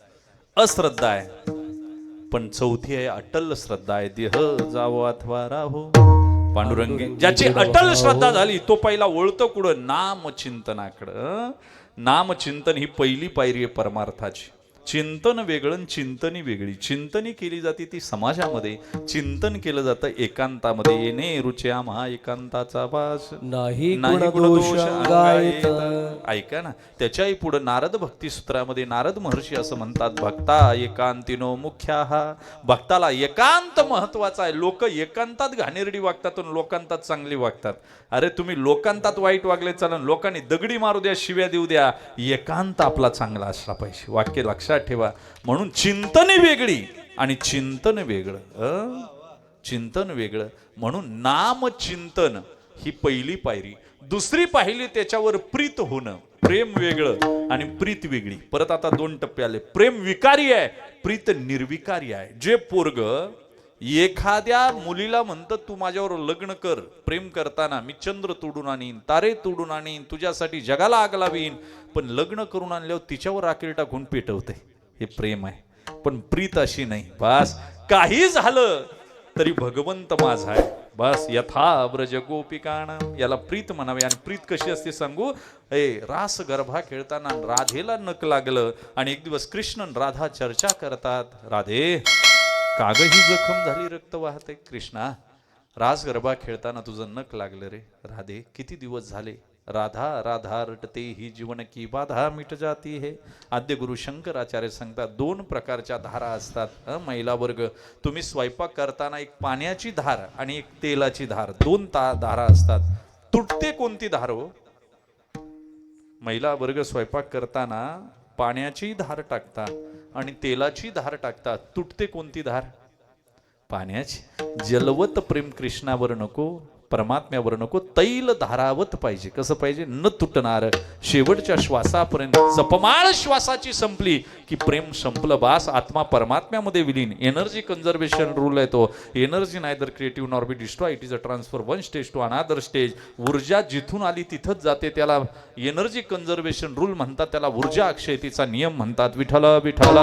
अश्रद्धा आहे. पण चौथी आहे अटल श्रद्धा आहे. देह जावो अथवा राहो पांडुरंगे. ज्याची अटल श्रद्धा झाली तो पहिला ओळतो कुठं? नामचिंतनाकडं. नामचिंतन ही पहिली पायरी आहे परमार्थाची. चिंतन वेगळं आणि चिंतनी वेगळी. चिंतनी केली जाते ती समाजामध्ये, चिंतन केलं जातं एकांतामध्ये. येणे रुचे आम्हा एकांताचा वास, नाही नाही गुणदोष गुणदोष अंगायत. अंगायत. ऐका ना, त्याच्याही पुढे नारद भक्ती सूत्रामध्ये नारद महर्षी असं म्हणतात, भक्ता एकांतिनो मुख्याः. भक्ताला एकांत महत्वाचा आहे. लोक एकांतात घाणेरडी वागतात आणि लोकांतात चांगली वागतात. अरे तुम्ही लोकांतात वाईट वागले चालन, लोकांनी दगडी मारू द्या, शिव्या देऊ द्या, एकांत आपला चांगला असला पाहिजे. वाक्य लक्षात ठेवा. म्हणून चिंतने वेगळी आणि चिंतन वेगळं. चिंतन वेगळं. म्हणून नाम चिंतन ही पहिली पायरी. दुसरी पाहिली त्याच्यावर प्रीत होणं. प्रेम वेगळं आणि प्रीत वेगळी. परत आता 2 टप्पे आले. प्रेम विकारी आहे, प्रीत निर्विकारी आहे. जे पोरग एखाद्या मुलीला म्हणतं तू माझ्यावर लग्न कर, प्रेम करताना मी चंद्र तोडून आणीन, तारे तोडून आणीन, तुझ्यासाठी जगाला आग लावीन, पण लग्न करून आणल्यावर तिच्यावर राखेल टाकून पेटवते, हे प्रेम आहे. पण प्रीत अशी नाही. बस काही झालं तरी भगवंत माझा आहे, बस यथा ब्रज गोपिकाणाम, याला प्रीत म्हणावे. आणि प्रीत कशी असते सांगू. रास गरभा खेळताना राधेला नक लागलं आणि एक दिवस कृष्ण आणि राधा चर्चा करतात. राधे, काग ही जखम झाली, रक्त वाहते. कृष्णा, रास गरबा खेळताना तुझं नख लागलं रे. राधे, किती दिवस झाले. राधा राधा रटते ही जीवन की बाधा मिट जाती है. आद्य गुरु शंकराचार्य सांगतात 2 प्रकारच्या धारा असतात. महिला वर्ग, तुम्ही स्वयंपाक करताना एक पाण्याची धार आणि एक तेलाची धार, 2 धारा असतात. तुटते कोणती धार हो? महिला वर्ग स्वयंपाक करताना पाण्याची धार टाकता आणि तेलाची धार टाकतात. तुटते कोणती धार? पाण्याची. जलवत प्रेम कृष्णावर नको, परमात्म्यावर नको, तैल धारावत पाहिजे. कसं पाहिजे? न तुटणार. शेवटच्या श्वासापर्यंत, जपमाळ श्वासाची संपली की प्रेम संपलं. बास, आत्मा परमात्म्यामध्ये विलीन. एनर्जी कन्झर्वेशन रूल आहे तो. Energy neither creative nor be destroy, it is a transfer one stage to another stage. ऊर्जा जिथून आली तिथंच जाते. त्याला एनर्जी कन्झर्वेशन रूल म्हणतात, त्याला ऊर्जा अक्षयतेचा नियम म्हणतात. विठ्ठल विठ्ठल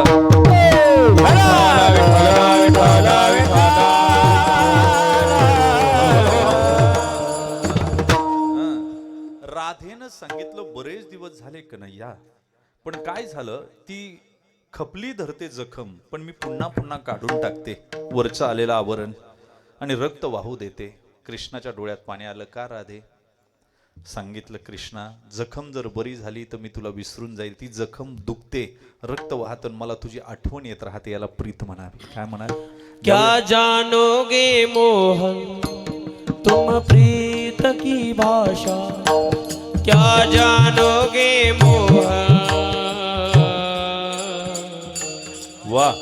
राधेनं सांगितलं बरेच दिवस झाले कन्हैया, पण काय झालं, ती खपली धरते जखम, पण मी पुन्हा पुन्हा काढून टाकते वरचं आलेलं आवरण आणि रक्त वाहू देते. कृष्णाच्या डोळ्यात पाणी आलं. का राधे? सांगितलं, कृष्णा, जखम जर बरी झाली तर मी तुला विसरून जाईल. ती जखम दुखते, रक्त वाहत, मला तुझी आठवण येत राहते. याला प्रीत म्हणावी. काय म्हणाल? क्या जानोगे मोहन तुम प्रीत की भाषा, क्या जानोगे मोहन, वाह,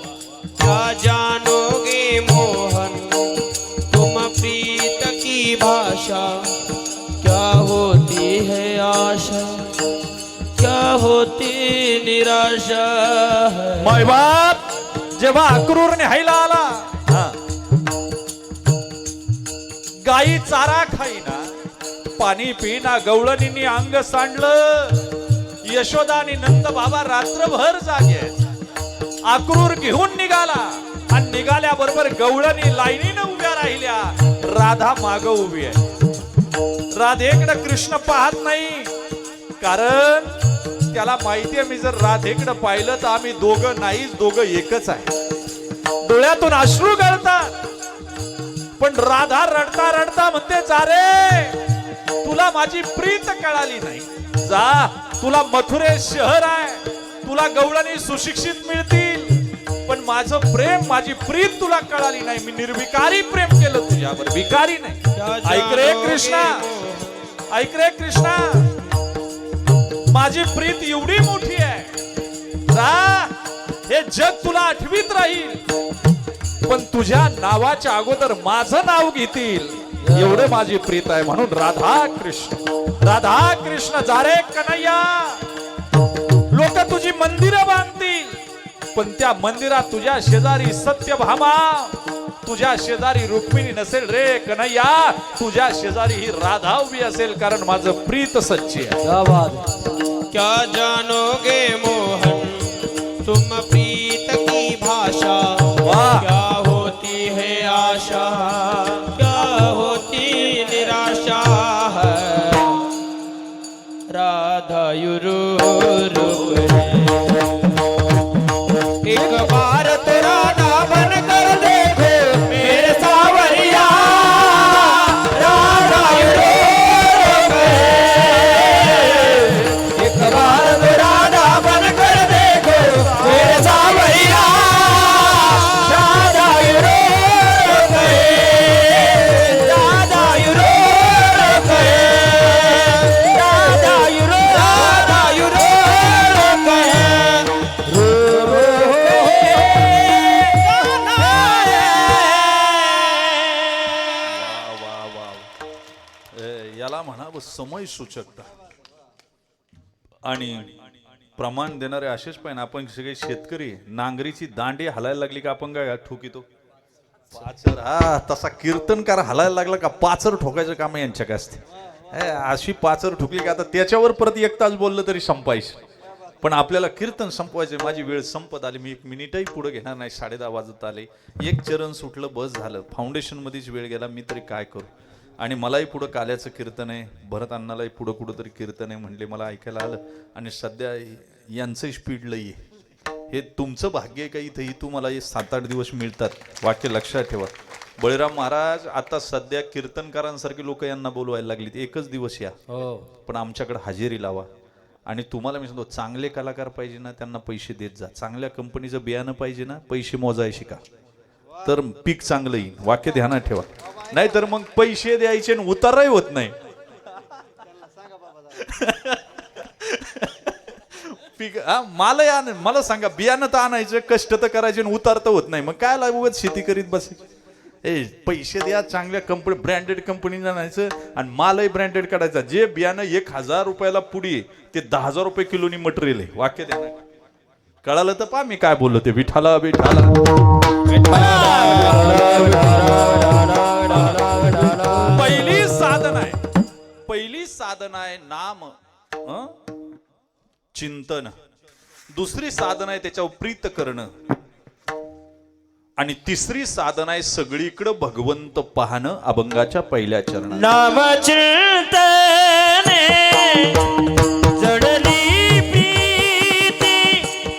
क्या जानोगे मोहन तुम प्रीत की भाषा, क्या होती है आशा, क्या होती निराशा है. माय बाप जेव्हा अक्रूर न्यायला आला, गाई चारा खाईना, पाणी पिना, गवळणींनी अंग सांडलं. यशोदा आणि नंद बाबा रात्रभर जागे. अक्रूर घेऊन निघाला आणि निघाल्याबरोबर गवळणी लाईनीनं उभ्या राहिल्या. राधा माग उभी आहे. राधेकडे कृष्ण पाहत नाही, कारण त्याला माहितीये मी जर राधेकडे पाहिलं तर आम्ही दोघं नाहीच, दोघं एकच आहे. डोळ्यातून अश्रू गळतात. पण राधा रडता रडता म्हणते, जा रे, तुला माझी प्रीत कळाली नाही. जा, तुला मथुरे शहर आहे, तुला गवळणी सुशिक्षित मिळतील, पण माझं प्रेम, माझी प्रीत तुला कळाली नाही. मी निर्विकारी प्रेम केलं तुझ्यावर, विकारी नाही. ऐक रे कृष्णा, ऐक रे कृष्णा, माझी प्रीत एवढी मोठी आहे. जा, हे जग तुला आठवीत राहील, पण तुझ्या नावाच्या अगोदर माझं नाव घेतील, एवढे माझी प्रीत आहे. म्हणून राधा कृष्ण, राधा कृष्ण, जा रे कन्हैया. लोक तुझी मंदिरं बांधतील, पण त्या मंदिरात तुझ्या शेजारी सत्यभामा, तुझ्या शेजारी रुक्मिणी नसेल रे कन्हैया. तुझ्या शेजारी ही राधा उभी असेल, कारण माझं प्रीत सच्ची आहे. क्या बात. क्या जानोगे मोहन तुम प्रीत की भाषा, वाह. क्या होती है आशा, क्या होती निराशा है. राधा युरू रूप है, समय सूचकता आणि प्रमाण देणारे असेच पाहिजे. आपण सगळे शेतकरी, नांगरीची दांडी हलायला लागली का आपण काय ठोकितो पाचर. हा तसा कीर्तनकार हलायला लागला का पाचर ठोकायचं काम यांच्याकडे असते. अशी पाचर ठोकली का आता त्याच्यावर परत 1 तास बोललं तरी संपायचं. पण आपल्याला कीर्तन संपवायचे. माझी वेळ संपत आली, मी 1 मिनिटही पुढे घेणार नाही. 10:30 वाजत आले, 1 चरण सुटलं, बस झालं. फाउंडेशन मध्येच वेळ गेला, मी तरी काय करू. आणि मलाही पुढं काल्याचं कीर्तन आहे, भरत अण्णालाही पुढं कुठं तरी कीर्तन आहे म्हणले, मला ऐकायला आलं. आणि सध्या यांचं स्पीड लई आहे. हे तुमचं भाग्य आहे का इथं तुम्हाला हे 7-8 दिवस मिळतात. वाक्य लक्षात ठेवा. बळीराम महाराज आता सध्या कीर्तनकारांसारखी लोक यांना बोलवायला लागलीत, 1च दिवस या, पण आमच्याकडे हजेरी लावा. आणि तुम्हाला मी सांगतो, चांगले कलाकार पाहिजे ना, त्यांना पैसे देत जा. चांगल्या कंपनीचं बियाणं पाहिजे ना, पैसे मोजाय शिका, तर पीक चांगलं येईल. वाक्य ध्यानात ठेवा. नाही तर मग पैसे द्यायचे आणि उतारही होत नाही. पीक मला सांगा, बियाणं तर आणायचं, कष्ट तर करायचे आणि उतार तर होत नाही. मग काय लागू शेती करीत बसायची. पैसे द्या, चांगल्या कंपनी, ब्रँडेड कंपनीला आणायचं आणि मालही ब्रँडेड काढायचा. जे बियाणं 1000 रुपयाला पुडी ते 10,000 रुपये किलोनी मटेरियल आहे. वाक्य द्या. कळालं तर पा मी काय बोललो ते. विठाला विठाला पहिली साधना आहे नाम चिंतन. दुसरी साधना आहे त्याच्यावर प्रीत करणं. आणि तिसरी साधना आहे सगळीकडे भगवंत पाहणं. अभंगाच्या पहिल्या चरणात नाम चिंतने जडली प्रीती.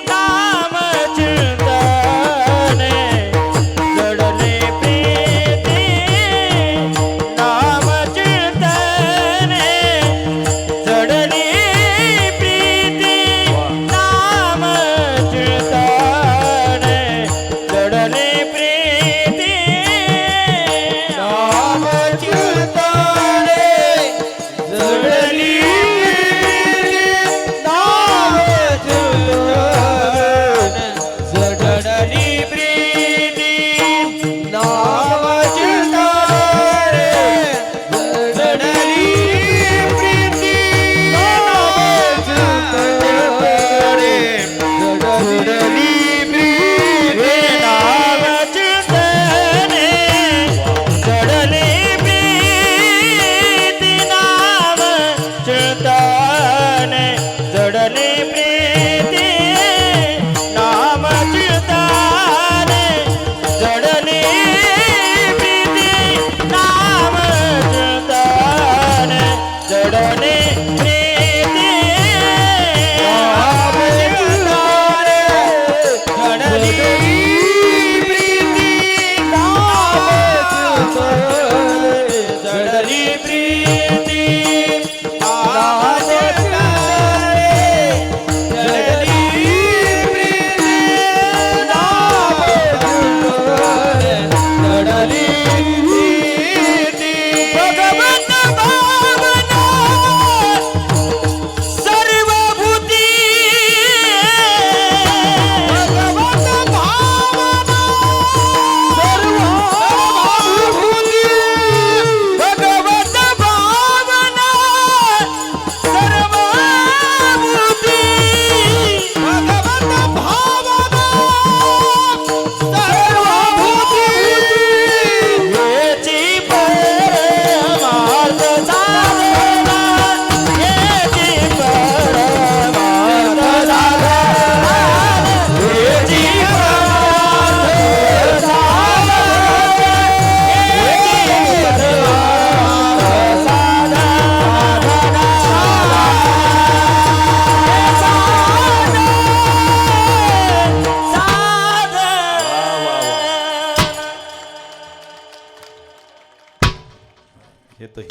नाम चिंतने जडली प्रीती. नाम चिंतने जडली प्रीती. नाम चिंतने जडली प्रीती. नाम चिंतने जडली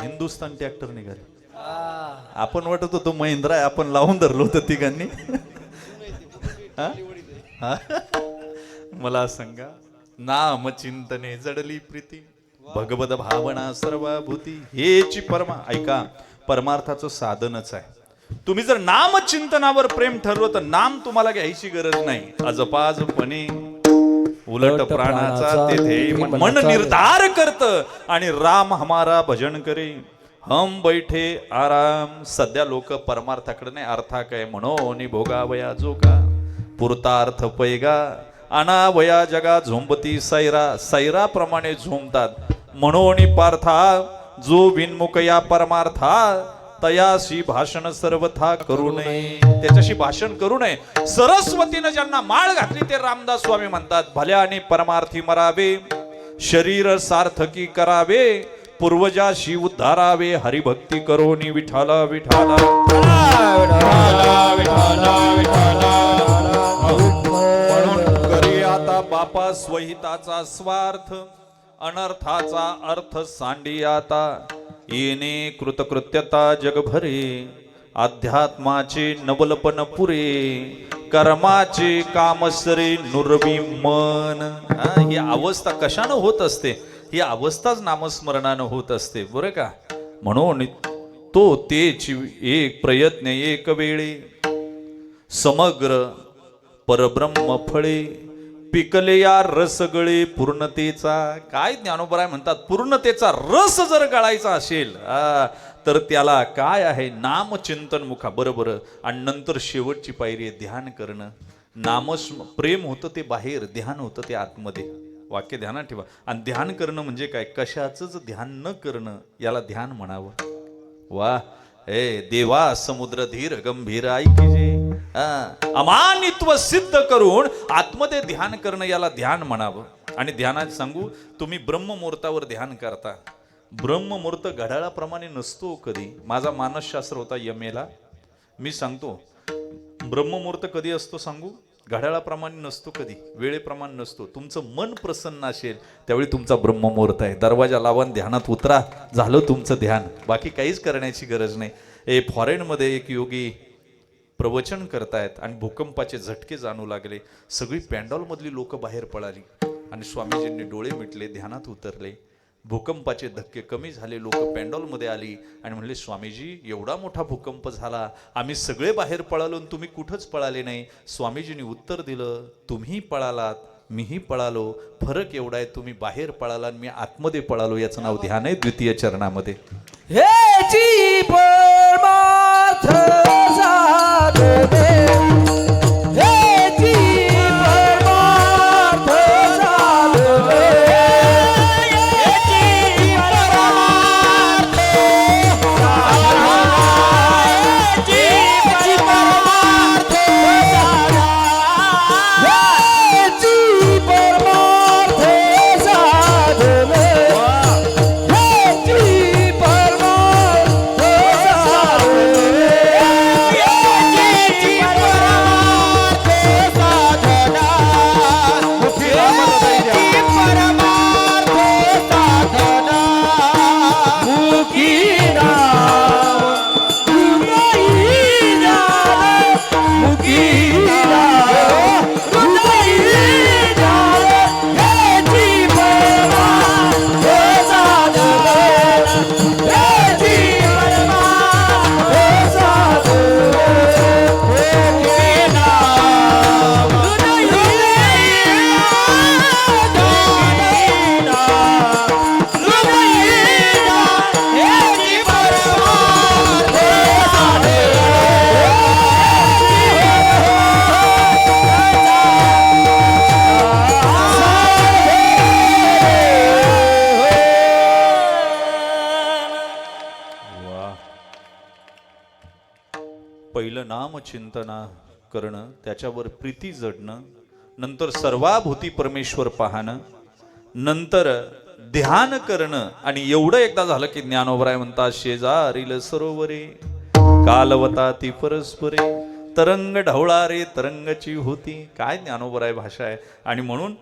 हिंदुस्थान ट्रॅक्टर निघाले. आपण वाटत होतो महिंद्रा आहे, आपण लावून धरलो होतं तिघांनी. मला सांगा, नाम चिंतने जडली प्रीती. भगवत भावना सर्वभूती. हेची ऐका, परमार्थाचं साधनच आहे. तुम्ही जर नाम चिंतनावर प्रेम ठरवत तर नाम तुम्हाला घ्यायची गरज नाही. अजपाजपणे उलट प्राणाचा तेथे मन निर्धार करत आणि राम हमारा भजन करे. हम बैठे आराम. सध्या लोक परमार्थाकडे नाही अर्थाकडे म्हणून भोगावया जोगा. पुरतार्थ पैगा अनावया जगा झोंबती सैरा. सैराप्रमाणे झोंबतात म्हणून पार्था जो बिनमुख या परमार्था तयाशी भाषण सर्वथा करू नये. त्याच्याशी भाषण करू नये. सरस्वतीनं ज्यांना माळ घातली ते रामदास स्वामी म्हणतात भल्या आणि परमार्थी मरावे, शरीर सार्थकी करावे, पूर्वजाशी उद्धारावे, हरिभक्ती करोनी विठाला विठाला. म्हणून करी आता बापा स्वहिताचा स्वार्थ, अनर्थाचा अर्थ सांडी आता. येणे कृतकृत्यता जगभरे, अध्यात्माचे नवलपन पुरे, कर्माचे कामसरे नुरवी मन. ही अवस्था कशानं होत असते? ही अवस्थाच नामस्मरणानं होत असते बरं का. म्हणून तो तेच एक प्रयत्न एक वेळे, समग्र परब्रह्म फळे, पिकले या रस गळे पूर्णतेचा. काय ज्ञानोबराय म्हणतात, पूर्णतेचा रस जर गळायचा असेल तर त्याला काय आहे, नामचिंतन मुखा. बरोबर. आणि नंतर शेवटची पायरी आहे ध्यान करणं. प्रेम होतं ते बाहेर, ध्यान होतं ते आतमध्ये. वाक्य ध्यानात ठेवा. आणि ध्यान करणं म्हणजे काय, कशाचंच ध्यान न करणं याला ध्यान म्हणावं. वा देवा समुद्र धीर गंभीर ऐकिजे. अमानित्व सिद्ध करून आतमध्ये ध्यान करणं याला ध्यान म्हणावं. आणि ध्यानात सांगू, तुम्ही ब्रह्ममुहूर्तावर ध्यान करता. ब्रह्ममुहूर्त घड्याळाप्रमाणे नसतो कधी. माझा मानसशास्त्र होता यमेला. मी सांगतो ब्रह्ममुहूर्त कधी असतो सांगू, घड्याळाप्रमाणे नसतो कधी, वेळेप्रमाणे नसतो. तुमचं मन प्रसन्न असेल त्यावेळी तुमचा ब्रह्ममुहूर्त आहे. दरवाजा लावून ध्यानात उतरा, झालं तुमचं ध्यान. बाकी काहीच करण्याची गरज नाही. फॉरेनमध्ये एक योगी प्रवचन करतायत आणि भूकंपाचे झटके जाणू लागले. सगळी पॅन्डॉलमधली लोक बाहेर पळाली आणि स्वामीजींनी डोळे मिटले, ध्यानात उतरले. भूकंपाचे धक्के कमी झाले. लोक पॅन्डॉलमध्ये आली आणि म्हणले, स्वामीजी एवढा मोठा भूकंप झाला, आम्ही सगळे बाहेर पळालो आणि तुम्ही कुठंच पळाले नाही. स्वामीजींनी उत्तर दिलं, तुम्ही पळालात, मीही पळालो. फरक एवढा आहे, तुम्ही बाहेर पळाला आणि मी आतमध्ये पळालो. याचं नाव ध्यान आहे. द्वितीय चरणामध्ये हेची परमार्थ साधने, हेची परमार्थ साधने, हेची परमार्थ साधना, हेची परमार्थ साधना, हेची परमार्थ साधने, हेची परमार्थ पहिलं नाम चिंतना करणं, त्याच्यावर प्रीती जडणं, नंतर सर्वाभूती परमेश्वर पाहणं, नंतर ध्यान करणं. आणि एवढं एकदा झालं की ज्ञानोबराय म्हणतात, शेजारील सरोवरे कालवता ती परस्परे, तरंग ढवळा रे तरंगची होती. काय ज्ञानोबराय भाषा आहे. आणि म्हणून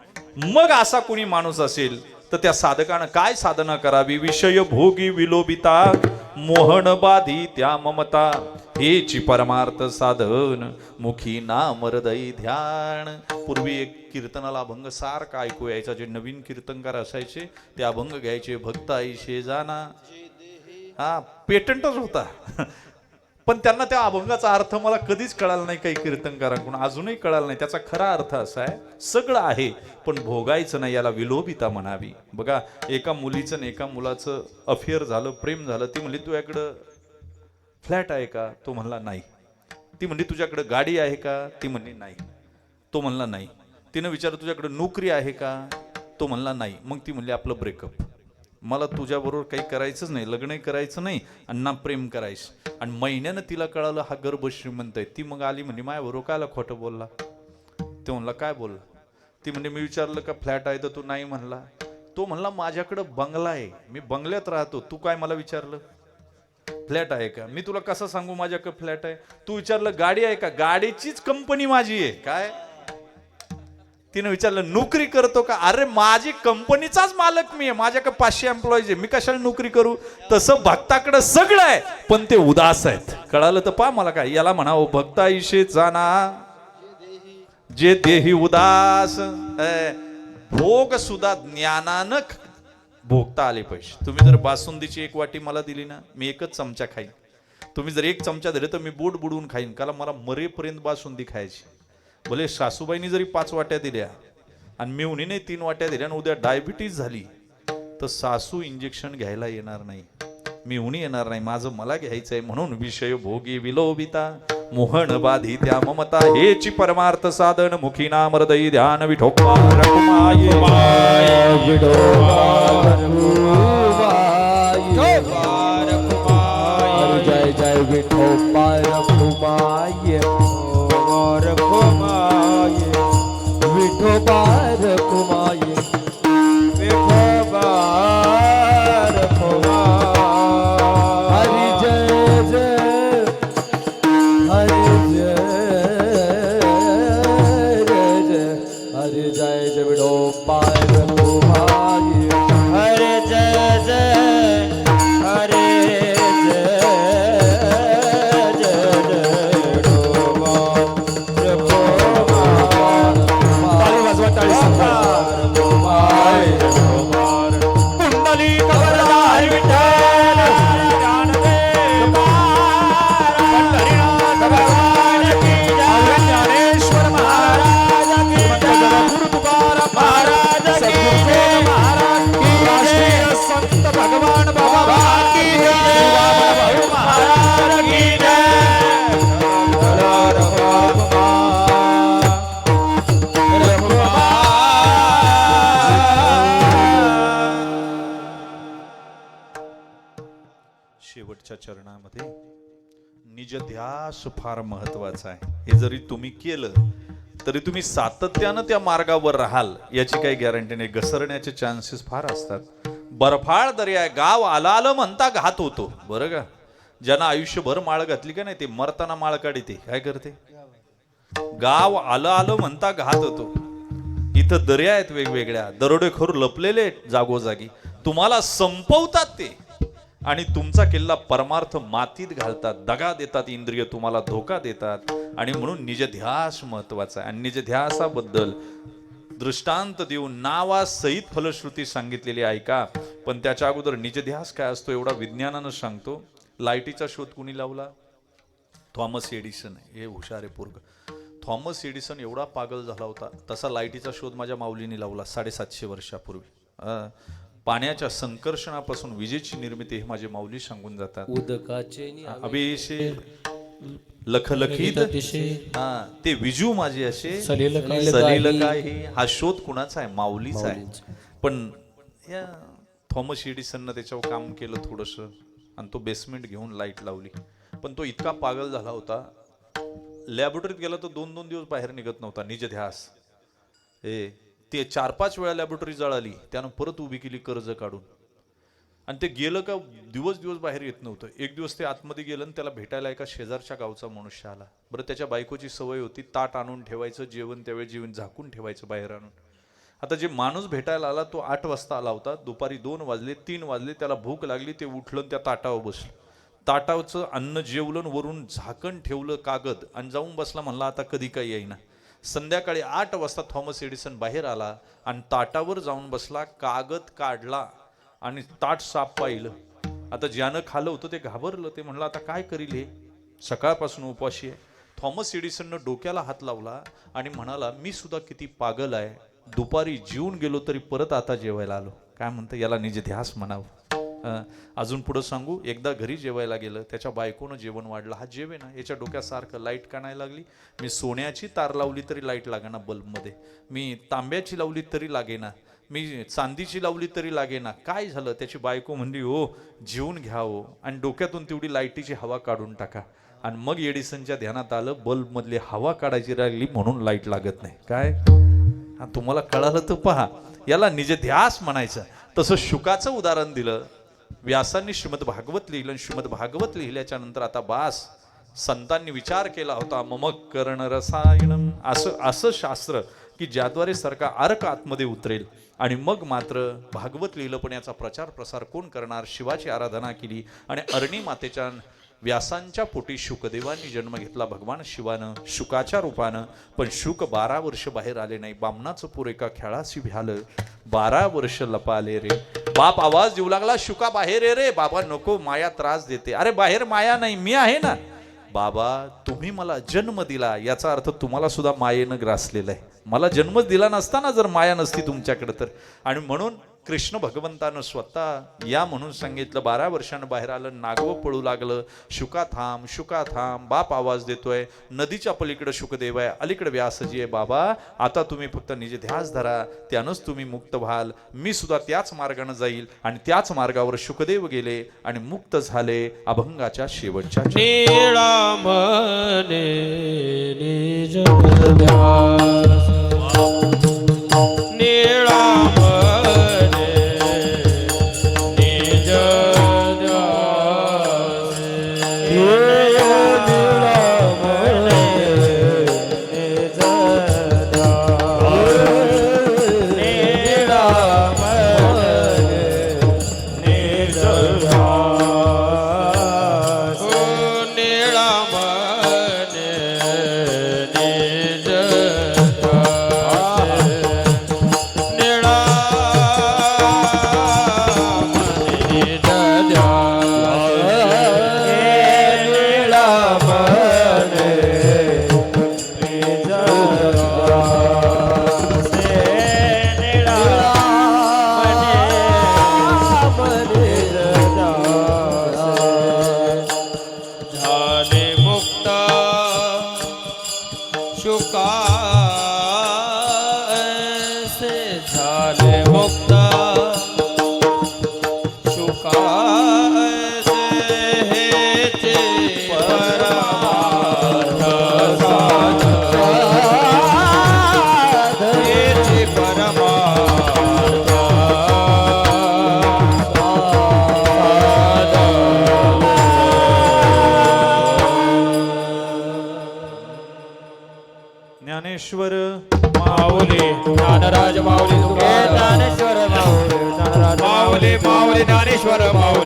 मग असा कोणी माणूस असेल तर त्या साधकानं काय साधना करावी. विषय भोगी विलोबिता मोहन बाधी त्या ममता, हेची परमार्थ साधन मुखी नाम हृदय ध्यान. पूर्वी एक कीर्तनाला अभंग सारखा ऐकू यायचा. जे नवीन कीर्तनकार असायचे ते अभंग घ्यायचे. भक्त आईशे जाना, हा पेटंटच होता. पण त्यांना त्या अभंगाचा अर्थ मला कधीच कळाला नाही, काही कीर्तनकारांकडून अजूनही कळाला नाही. त्याचा खरा अर्थ असा आहे, सगळं आहे पण भोगायचं नाही, याला विलोभिता म्हणावी. बघा, एका मुलीचं आणि एका मुलाचं अफेअर झालं, प्रेम झालं. ती म्हणली तुझ्याकडं फ्लॅट आहे का? तो म्हणला नाही. ती म्हणली तुझ्याकडे गाडी आहे का? ती म्हणली नाही. तो म्हणला नाही. तिनं विचारलं तुझ्याकडे नोकरी आहे का? तो म्हणला नाही. मग ती म्हणली आपलं ब्रेकअप, मला तुझ्याबरोबर काही करायचंच नाही, लग्नही करायचं नाही आणि ना प्रेम करायचं. आणि महिन्यानं तिला कळालं हा गर्भ श्रीमंत आहे. ती मग आली म्हणजे माझ्याबरोबर कायला खोटं बोलला? तो म्हणला काय बोलला? ती म्हणजे मी विचारलं का फ्लॅट आहे तर तू नाही म्हणला. तो म्हणला माझ्याकडं बंगला आहे, मी बंगल्यात राहतो, तू काय मला विचारलं फ्लॅट आहे का? मी तुला कसं सांगू माझ्याकडे फ्लॅट आहे? तू विचारलं गाडी आहे का? गाडीचीच कंपनी माझी आहे. काय? तिने विचारलं नोकरी करतो का? अरे माझी कंपनीचाच मालक मी आहे, माझ्याकडे 500 एम्प्लॉईज आहे, मी कशाला नोकरी करू? तसं भक्ताकडे सगळं आहे पण ते उदास आहेत. कळालं तर पा मला काय याला म्हणावं, भक्ता ईशे जाना जे देही उदास. भोग सुद्धा ज्ञानानं भोगता आले पाहिजे. तुम्ही जर बासुंदीची एक वाटी मला दिली ना, मी एकच चमचा खाईन. तुम्ही जर एक चमचा दिले तर मी बोट बुडवून खाईन, कारण मला मरेपर्यंत बासुंदी खायची. भले सासूबाईनी जरी 5 वाट्या दिल्या आणि मेवणीने 3 वाट्या दिल्या आणि उद्या डायबिटीज झाली तर सासू इंजेक्शन घ्यायला येणार नाही, मेवणी येणार नाही, माझं मला घ्यायचंय. म्हणून विषय भोगी विलोभिता मोहन बाधी त्या ममता, हेची परमार्थ साधन मुखी नाम हृदयी ध्यान विठोबा रखुमाये. जय जय विठोबा रखुमाये, विठोबा रखुमाये, विठोबा रखुमाये. हरि जय जय, हरि जय जय, हरि जय जय विठोबा रखुमाये. हरि जय जय, हरि जय शेवटच्या चरणामध्ये निज ध्यास फार महत्वाचा आहे. हे जरी तुम्ही केलं तरी तुम्ही सातत्यानं त्या मार्गावर राहाल याची काही गॅरंटी नाही. घसरण्याचे चान्सेस फार असतात. बर्फाळ दर्या, गाव आलं आलं म्हणता घात होतो. बरं का, ज्यांना आयुष्यभर माळ घातली का नाही ते मरताना माळ काढते. काय करते? गाव आलं आलं म्हणता घात होतो. इथं दर्या आहेत वेगवेगळ्या, दरोडेखोर लपलेले आहेत जागोजागी, तुम्हाला संपवतात ते आणि तुमचा किल्ला परमार्थ मातीत घालतात, दगा देतात, इंद्रिय तुम्हाला धोका देतात. आणि म्हणून निजध्यास महत्वाचा आहे. आणि निजध्यासाबद्दल दृष्टांत देऊन नावासहित फलश्रुती सांगितलेली ऐका. पण त्याच्या अगोदर निजध्यास काय असतो एवढा विज्ञानानं सांगतो. लाईटीचा शोध कुणी लावला? Thomas Edison. हे हुशार आहे पोरग. थॉमस एडिसन एवढा पागल झाला होता, तसा लाईटीचा शोध माझ्या माऊलीने लावला 750 वर्षापूर्वी. पाण्याच्या संकर्षणापासून विजेची निर्मिती हे माझे माऊली सांगून जातात. उदकाचे अभिषे लखलखीत ते विजू माझे असे सलील काय. हा शोध कुणाचा आहे? माऊलीचा आहे. पण या थॉमस एडिसननं त्याच्यावर काम केलं थोडस आणि तो बेसमेंट घेऊन लाईट लावली. पण तो इतका पागल झाला होता, लॅबोरेटरीत गेला तर 2-2 दिवस बाहेर निघत नव्हता. निजध्यास. ते 4-5 वेळा लॅबोरेटरी जळाली, त्यानं परत उभी केली कर्ज काढून. आणि ते गेलं का दिवस बाहेर येत नव्हतं. एक दिवस ते आतमध्ये गेलं आणि त्याला भेटायला एका शेजारच्या गावचा मनुष्य आला. बरं, त्याच्या बायकोची सवय होती ताट आणून ठेवायचं, जेवण त्यावेळी जेवण झाकून ठेवायचं बाहेर आणून. आता जे माणूस भेटायला आला तो 8 वाजता आला होता. दुपारी 2 वाजले 3 वाजले, त्याला भूक लागली. ते उठलं त्या ताटावर बसलं. ताटावचं अन्न जेवलं, वरून झाकण ठेवलं कागद आणि जाऊन बसला. म्हणला आता कधी काही येईना. संध्याकाळी 8 वाजता थॉमस एडिसन बाहेर आला आणि ताटावर जाऊन बसला, कागद काढला आणि ताट साफ पाहिलं. आता ज्यानं खाल्लं होतं ते घाबरलं. ते म्हणलं आता काय करील हे? सकाळपासून उपवाशी आहे. थॉमस एडिसननं डोक्याला हात लावला आणि म्हणाला, मी सुद्धा किती पागल आहे, दुपारी जेवून गेलो तरी परत आता जेवायला आलो. काय म्हणतं, याला निज ध्यास म्हणावं. अजून पुढं सांगू, एकदा घरी जेवायला गेलं, त्याच्या बायकोनं जेवण वाढलं. हा जेवे ना, याच्या डोक्यासारखं लाईट काढायला लागली. मी सोन्याची तार लावली तरी लाईट लागेना बल्बमध्ये, मी तांब्याची लावली तरी लागेना, मी चांदीची लावली तरी लागेना. काय झालं? त्याची बायको म्हणली, हो जेवून घ्या हो, आणि डोक्यातून तेवढी लाईटीची हवा काढून टाका. आणि मग एडिसनच्या ध्यानात आलं, बल्ब मधली हवा काढायची राहिली म्हणून लाईट लागत नाही. काय तुम्हाला कळालं तर पहा, याला निज ध्यास म्हणायचं. तसं शुकाचं उदाहरण दिलं. व्यासांनी श्रीमद भागवत लिहिलं. श्रीमद भागवत लिहिल्याच्या नंतर आता बास संतांनी विचार केला होता, मम कर्ण रसायनम, असं शास्त्र की ज्याद्वारे सारखा अर्क आतमध्ये उतरेल. आणि मग मात्र भागवत लिहिलं. पण याचा प्रचार प्रसार कोण करणार? शिवाची आराधना केली आणि अरणी मातेच्या व्यासांच्या पोटी शुकदेवांनी जन्म घेतला, भगवान शिवानं शुकाच्या रूपानं. पण शुक 12 वर्ष बाहेर आले नाही. बामणाचं पोर एका खेळाशी भ्यालं, 12 वर्ष लपाले रे. बाप आवाज देऊ लागला, शुका बाहेर ये रे. बाबा नको, माया त्रास देते. अरे बाहेर माया नाही, मी आहे ना. बाबा तुम्ही मला जन्म दिला, याचा अर्थ तुम्हाला सुद्धा मायेनं ग्रासलेला आहे. मला जन्मच दिला नसताना जर माया नसती तुमच्याकडे तर. आणि म्हणून कृष्ण भगवंतानं स्वतः या म्हणून सांगितलं. 12 वर्षानं बाहेर आलं, नागवं पळू लागलं, शुका थांब, शुका थांब. बाप आवाज देतोय, नदीच्या पलीकडे शुकदेव आहे, अलीकडे व्यासजी आहे. बाबा आता तुम्ही फक्त निज ध्यास धरा, त्यानंच तुम्ही मुक्त व्हाल. मी सुद्धा त्याच मार्गाने जाईल. आणि त्याच मार्गावर शुकदेव गेले आणि मुक्त झाले अभंगाच्या शेवटच्या. निळा मने निज ध्यास, निळा मने निज ध्यास, झाले मुक्त शुकासे हेचे परमार्थ साध, हेचे परमार्थ साध. ज्ञानेश्वर माऊली ज्ञानराज माऊली तुकाराम, ज्ञानेश्वर माऊली, ज्ञानराज माऊली माऊली ज्ञानेश्वर माऊली.